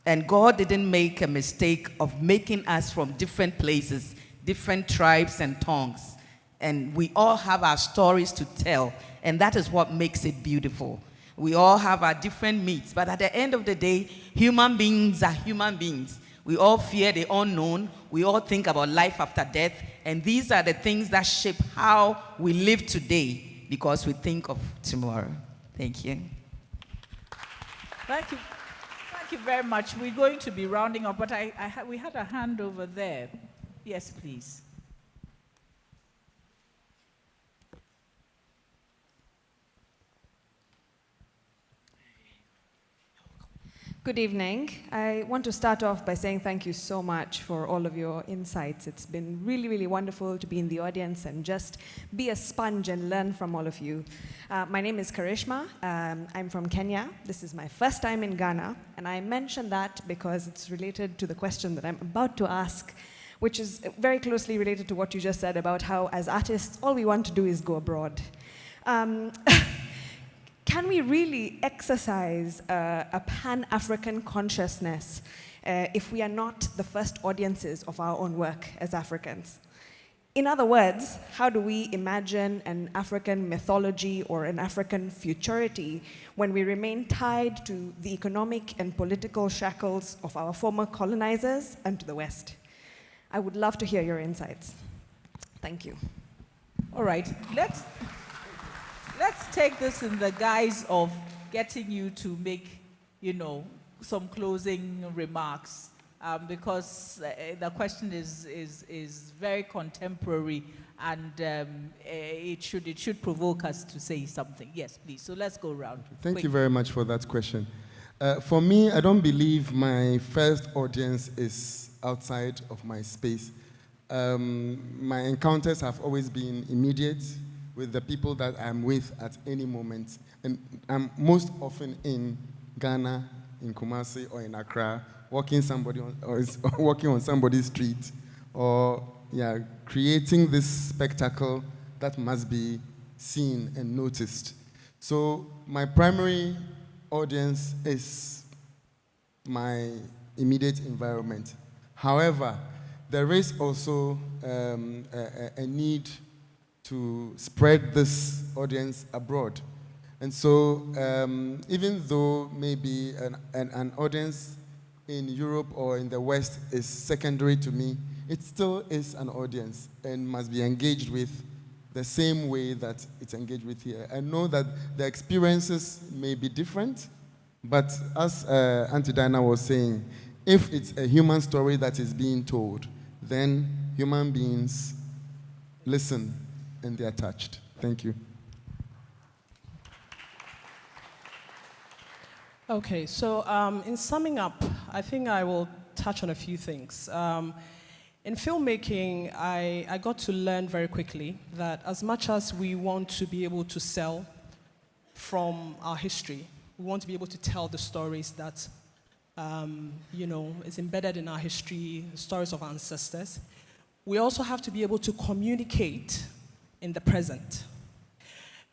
And God didn't make a mistake of making us from different places, different tribes and tongues. And we all have our stories to tell, and that is what makes it beautiful. We all have our different meats, but at the end of the day, human beings are human beings. We all fear the unknown. We all think about life after death. And these are the things that shape how we live today, because we think of tomorrow. Thank you. Thank you. Thank you very much. We're going to be rounding up, but we had a hand over there. Yes, please. Good evening. I want to start off by saying thank you so much for all of your insights. It's been really, really wonderful to be in the audience and just be a sponge and learn from all of you. My name is Karishma. I'm from Kenya. This is my first time in Ghana, and I mention that because it's related to the question that I'm about to ask, which is very closely related to what you just said about how, as artists, all we want to do is go abroad. Can we really exercise a pan-African consciousness if we are not the first audiences of our own work as Africans? In other words, how do we imagine an African mythology or an African futurity when we remain tied to the economic and political shackles of our former colonizers and to the West? I would love to hear your insights. Thank you. All right, let's take this in the guise of getting you to make, some closing remarks, because the question is very contemporary, and it should provoke us to say something. Yes, please. So let's go around. Thank you very much for that question. For me, I don't believe my first audience is outside of my space. My encounters have always been immediate, with the people that I'm with at any moment. And I'm most often in Ghana, in Kumasi, or in Accra, walking on somebody's street, or creating this spectacle that must be seen and noticed. So my primary audience is my immediate environment. However, there is also a need to spread this audience abroad. And so even though maybe an audience in Europe or in the West is secondary to me, it still is an audience and must be engaged with the same way that it's engaged with here. I know that the experiences may be different, but as Auntie Diana was saying, if it's a human story that is being told, then human beings listen and they are touched. Thank you. Okay, so in summing up, I think I will touch on a few things. In filmmaking, I got to learn very quickly that as much as we want to be able to sell from our history, we want to be able to tell the stories that, is embedded in our history, the stories of our ancestors. We also have to be able to communicate in the present.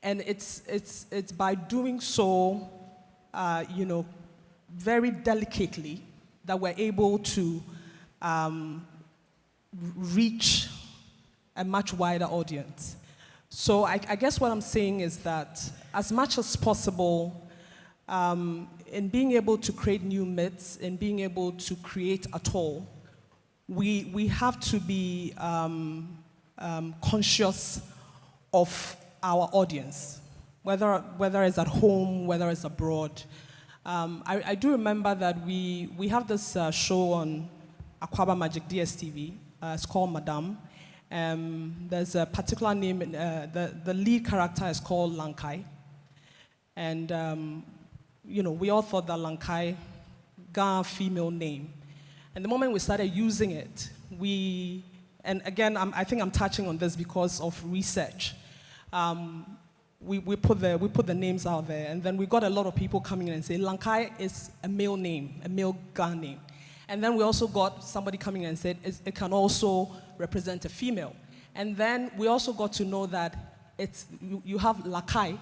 And it's by doing so, very delicately, that we're able to reach a much wider audience. So I guess what I'm saying is that as much as possible, in being able to create new myths, in being able to create at all, we have to be conscious of our audience, whether it's at home, whether it's abroad. I do remember that we have this show on Aquaba Magic DSTV. It's called Madame. There's a particular name, the lead character is called Lankai. And, we all thought that Lankai, Ga female name. And the moment we started using it, and again, I think I'm touching on this because of research. We put the names out there, and then we got a lot of people coming in and saying, Lankai is a male name, a male Ga name. And then we also got somebody coming in and said it can also represent a female. And then we also got to know that you have Lakai,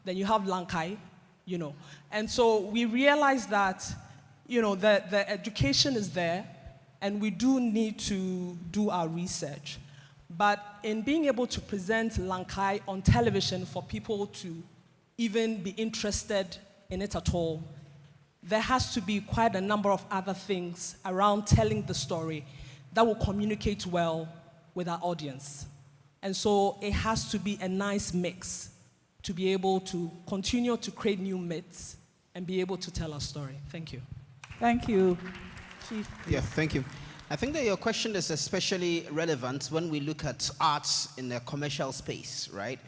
then you have Lankai, And so we realized that, the education is there, and we do need to do our research. But in being able to present Lankai on television for people to even be interested in it at all, there has to be quite a number of other things around telling the story that will communicate well with our audience. And so it has to be a nice mix to be able to continue to create new myths and be able to tell our story. Thank you. Thank you, Chief. Yeah, thank you. I think that your question is especially relevant when we look at arts in the commercial space, right?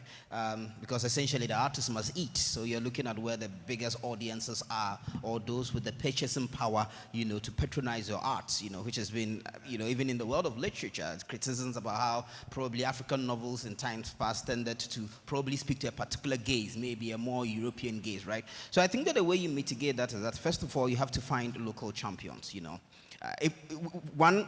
Because essentially the artists must eat. So you're looking at where the biggest audiences are, or those with the purchasing power, to patronize your arts, which has been, even in the world of literature, criticisms about how probably African novels in times past tended to probably speak to a particular gaze, maybe a more European gaze, right? So I think that the way you mitigate that is that, first of all, you have to find local champions,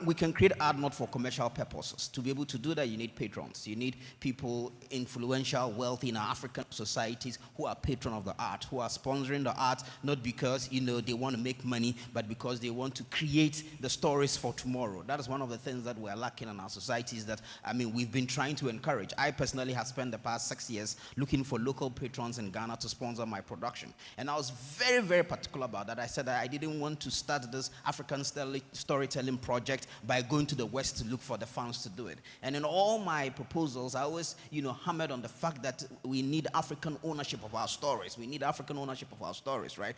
we can create art not for commercial purposes. To be able to do that, you need patrons. You need people influential, wealthy in our African societies who are patron of the art, who are sponsoring the art, not because, they want to make money, but because they want to create the stories for tomorrow. That is one of the things that we're lacking in our societies that, we've been trying to encourage. I personally have spent the past 6 years looking for local patrons in Ghana to sponsor my production. And I was very, very particular about that. I said that I didn't want to start this African storytelling project by going to the West to look for the funds to do it. And in all my proposals, I always, hammered on the fact that we need African ownership of our stories. We need African ownership of our stories, right?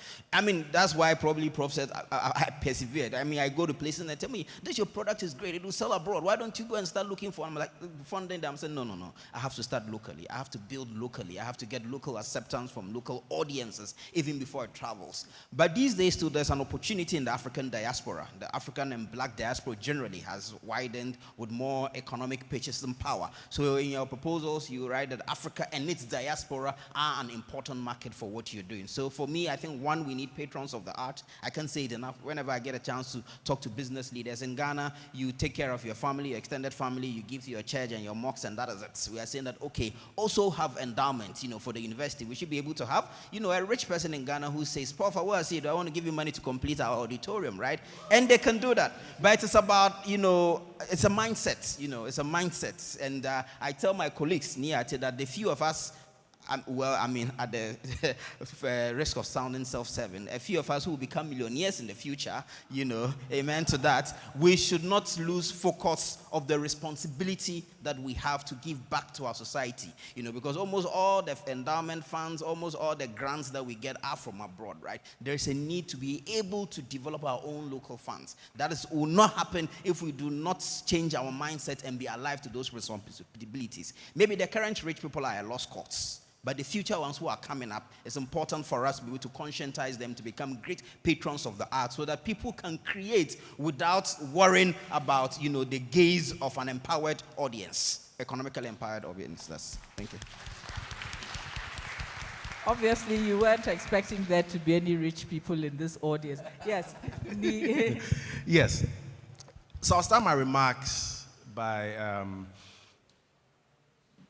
That's why probably Prof said I persevered. I go to places and they tell me, your product is great. It will sell abroad. Why don't you go and start looking for, I'm like, funding them. I'm saying, no. I have to start locally. I have to build locally. I have to get local acceptance from local audiences even before it travels. But these days, too, there's an opportunity in the African diaspora, the African and Black diaspora diaspora generally has widened with more economic purchasing power. So in your proposals, you write that Africa and its diaspora are an important market for what you're doing. So for me, I think one, we need patrons of the art. I can't say it enough. Whenever I get a chance to talk to business leaders in Ghana, you take care of your family, your extended family, you give to your church and your mosques, and that is it. We are saying that, okay, also have endowment, for the university. We should be able to have, a rich person in Ghana who says, Prof, I see, do I want to give you money to complete our auditorium, right? And they can do that. But it's about, it's a mindset, it's a mindset. And I tell my colleagues, that the few of us, at the risk of sounding self-serving, a few of us who will become millionaires in the future, amen to that, we should not lose focus of the responsibility that we have to give back to our society, because almost all the endowment funds, almost all the grants that we get are from abroad, right? There's a need to be able to develop our own local funds. Will not happen if we do not change our mindset and be alive to those responsibilities. Maybe the current rich people are at lost cause. But the future ones who are coming up, it's important for us to be able to conscientize them to become great patrons of the arts so that people can create without worrying about, the gaze of an empowered audience, economically empowered audience. Thank you. Obviously, you weren't expecting there to be any rich people in this audience. Yes. Yes. So I'll start my remarks by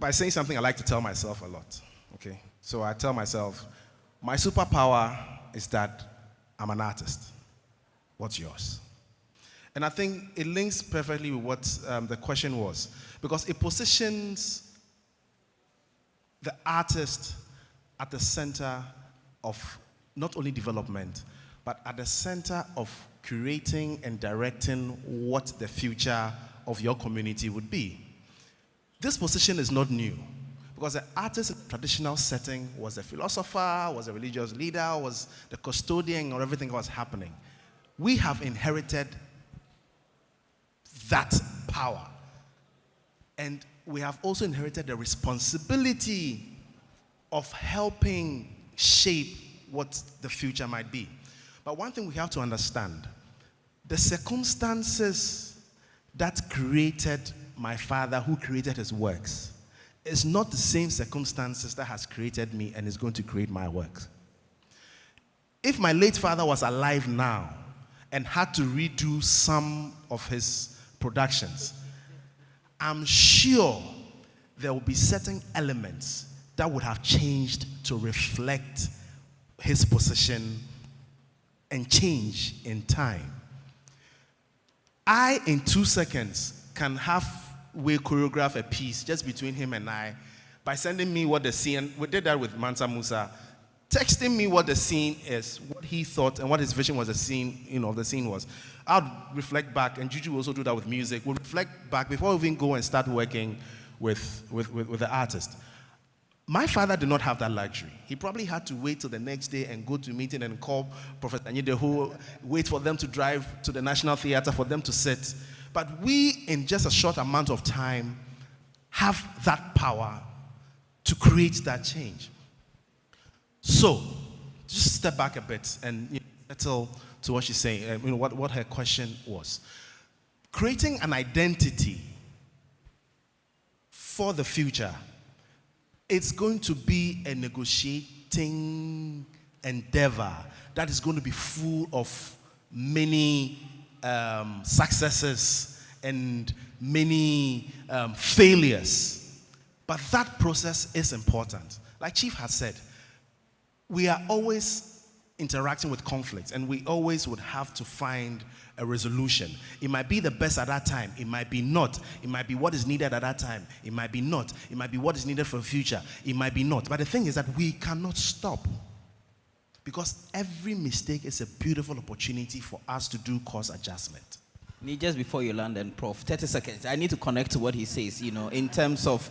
saying something I like to tell myself a lot. Okay, so I tell myself, my superpower is that I'm an artist. What's yours? And I think it links perfectly with what the question was, because it positions the artist at the center of not only development, but at the center of curating and directing what the future of your community would be. This position is not new, because the artist in the traditional setting was a philosopher, was a religious leader, was the custodian of everything that was happening. We have inherited that power. And we have also inherited the responsibility of helping shape what the future might be. But one thing we have to understand, the circumstances that created my father, who created his works, is not the same circumstances that has created me and is going to create my works. If my late father was alive now and had to redo some of his productions, I'm sure there will be certain elements that would have changed to reflect his position and change in time. I, in 2 seconds, can halfway choreograph a piece just between him and I by sending me what the scene, we did that with Mansa Musa, texting me what the scene is, what he thought and what his vision was the scene, the scene was. I'll reflect back, and Juju will also do that with music. We'll reflect back before we even go and start working with the artist. My father did not have that luxury. He probably had to wait till the next day and go to a meeting and call Prophet Anyede, who wait for them to drive to the National Theatre for them to sit. But we, in just a short amount of time, have that power to create that change. So, just step back a bit and settle to what she's saying, what her question was. Creating an identity for the future, it's going to be a negotiating endeavor that is going to be full of many successes and many failures. But that process is important. Like Chief has said, we are always interacting with conflict, and we always would have to find a resolution. It might be the best at that time. It might be not. It might be what is needed at that time. It might be not. It might be what is needed for the future. It might be not. But the thing is that we cannot stop, because every mistake is a beautiful opportunity for us to do course adjustment. Just before you land, and Prof, 30 seconds. I need to connect to what he says, in terms of,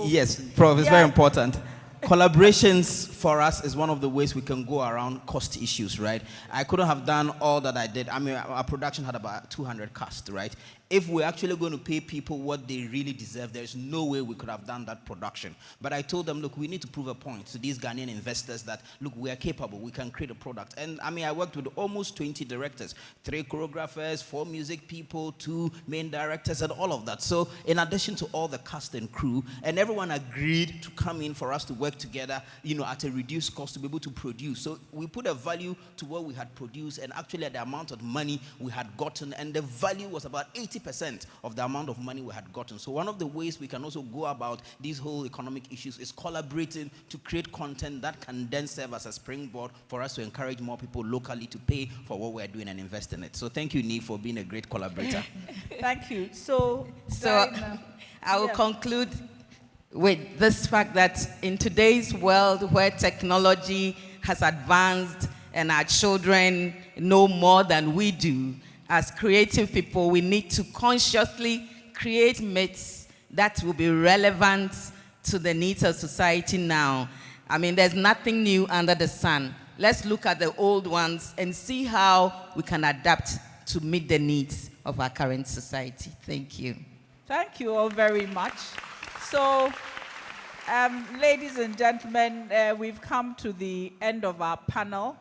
yes, Prof, it's very important. collaborations for us is one of the ways we can go around cost issues, right? I couldn't have done all that I did. I mean, our production had about 200 casts, right? If we're actually going to pay people what they really deserve, there's no way we could have done that production. But I told them, look, we need to prove a point to these Ghanaian investors that, look, we are capable, we can create a product. And I mean, I worked with almost 20 directors, 3 choreographers, 4 music people, 2 main directors, and all of that. So in addition to all the cast and crew, and everyone agreed to come in for us to work together, at a reduced cost to be able to produce. So we put a value to what we had produced, and actually the amount of money we had gotten, and the value was about 80% of the amount of money we had gotten. So one of the ways we can also go about these whole economic issues is collaborating to create content that can then serve as a springboard for us to encourage more people locally to pay for what we're doing and invest in it. So thank you, Nee, for being a great collaborator. Thank you. So I will conclude with this fact that in today's world where technology has advanced and our children know more than we do, as creative people, we need to consciously create myths that will be relevant to the needs of society now. I mean, there's nothing new under the sun. Let's look at the old ones and see how we can adapt to meet the needs of our current society. Thank you. Thank you all very much. So, ladies and gentlemen, we've come to the end of our panel.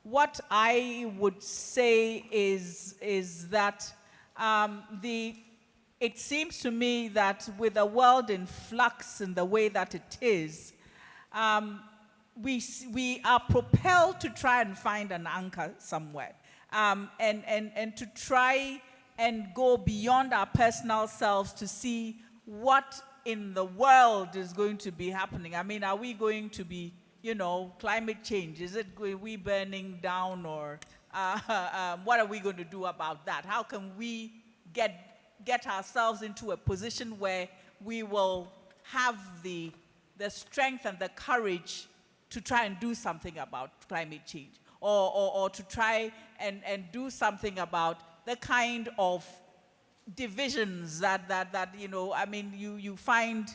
What I would say is that it seems to me that with the world in flux in the way that it is, we are propelled to try and find an anchor somewhere, and to try and go beyond our personal selves to see what in the world is going to be happening. I mean, are we going to be, climate change? Is it we burning down, or what are we going to do about that? How can we get ourselves into a position where we will have the strength and the courage to try and do something about climate change, or to try and do something about the kind of divisions that I mean, you find,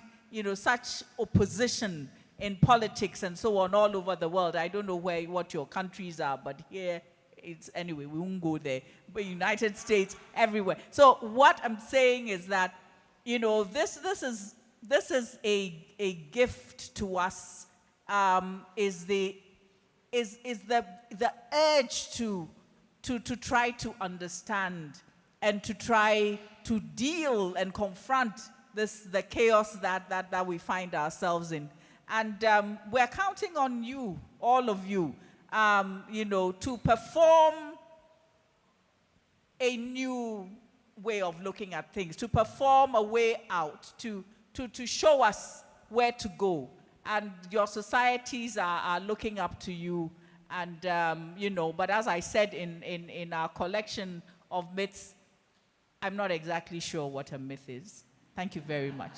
such opposition in politics and so on all over the world. I don't know what your countries are, but here it's, anyway, we won't go there. But United States, everywhere. So what I'm saying is that, this is a gift to us, is the urge to try to understand and to try to deal and confront the chaos that we find ourselves in. And we're counting on you, all of you, to perform a new way of looking at things, to perform a way out, to show us where to go. And your societies are looking up to you. And, but as I said in our collection of myths, I'm not exactly sure what a myth is. Thank you very much.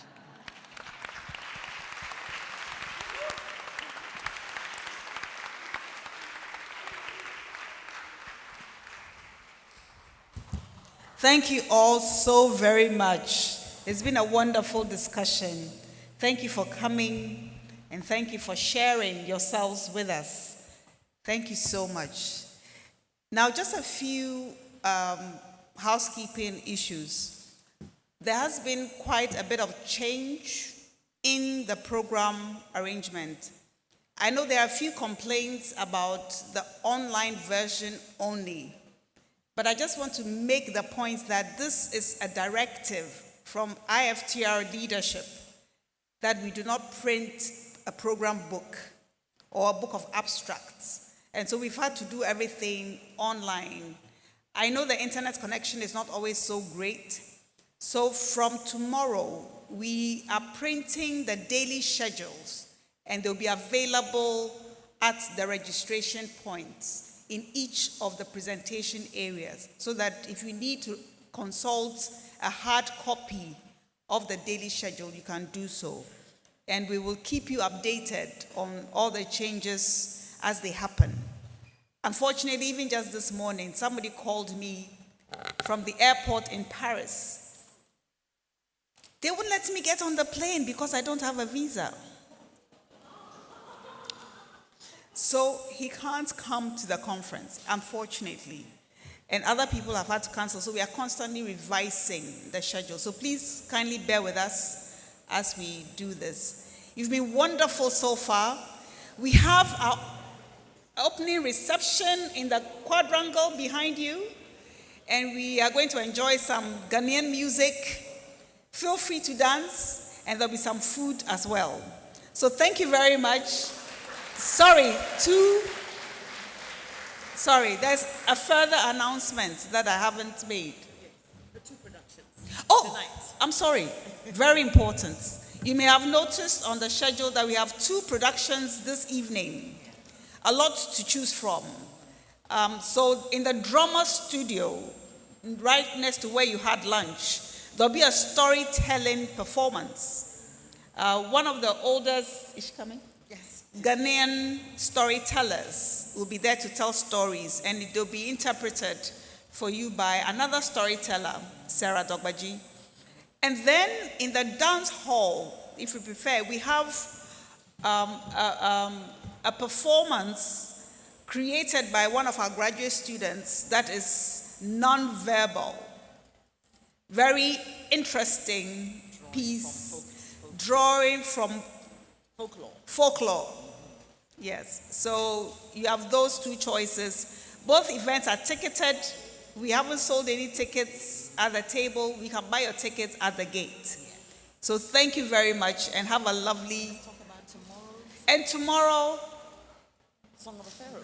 Thank you all so very much. It's been a wonderful discussion. Thank you for coming, and thank you for sharing yourselves with us. Thank you so much. Now, just a few housekeeping issues. There has been quite a bit of change in the program arrangement. I know there are a few complaints about the online version only, but I just want to make the point that this is a directive from IFTR leadership that we do not print a program book or a book of abstracts. And so we've had to do everything online. I know the internet connection is not always so great. So from tomorrow, we are printing the daily schedules, and they'll be available at the registration points in each of the presentation areas, so that if you need to consult a hard copy of the daily schedule, you can do so. And we will keep you updated on all the changes as they happen. Unfortunately, even just this morning, somebody called me from the airport in Paris. They wouldn't let me get on the plane because I don't have a visa. So he can't come to the conference, unfortunately. And other people have had to cancel, so we are constantly revising the schedule. So please kindly bear with us as we do this. You've been wonderful so far. We have our opening reception in the quadrangle behind you, and we are going to enjoy some Ghanaian music. Feel free to dance, and there'll be some food as well. So thank you very much. Sorry, there's a further announcement that I haven't made. The 2 productions. Oh, tonight. I'm sorry. Very important. You may have noticed on the schedule that we have 2 productions this evening. A lot to choose from. So in the drama studio, right next to where you had lunch, there'll be a storytelling performance. One of the oldest, is she coming? Yes. Ghanaian storytellers will be there to tell stories, and they'll be interpreted for you by another storyteller, Sarah Dogbaji. And then in the dance hall, if you prefer, we have a performance created by one of our graduate students that is non-verbal. Very interesting piece, drawing from folklore. Yes, so you have those 2 choices. Both events are ticketed. We haven't sold any tickets at the table. We can buy your tickets at the gate. So thank you very much and have a lovely... And tomorrow... Song of the Pharaoh.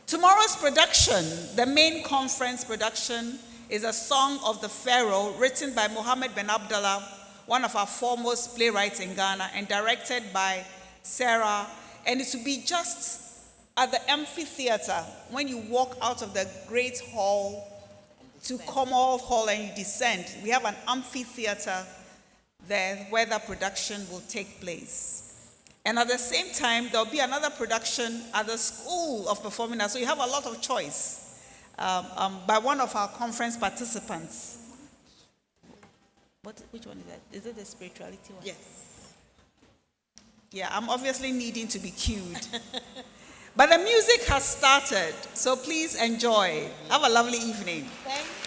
Tomorrow's production, the main conference production, is a Song of the Pharaoh written by Mohammed Ben Abdallah, one of our foremost playwrights in Ghana, and directed by Sarah. And it will be just at the amphitheater when you walk out of the great hall to Commonwealth Hall and you descend. We have an amphitheater there where the production will take place. And at the same time, there'll be another production at the School of Performing Arts. So you have a lot of choice by one of our conference participants. Which one is that? Is it the spirituality one? Yes. Yeah, I'm obviously needing to be cued. But the music has started, so please enjoy. Have a lovely evening. Thank you.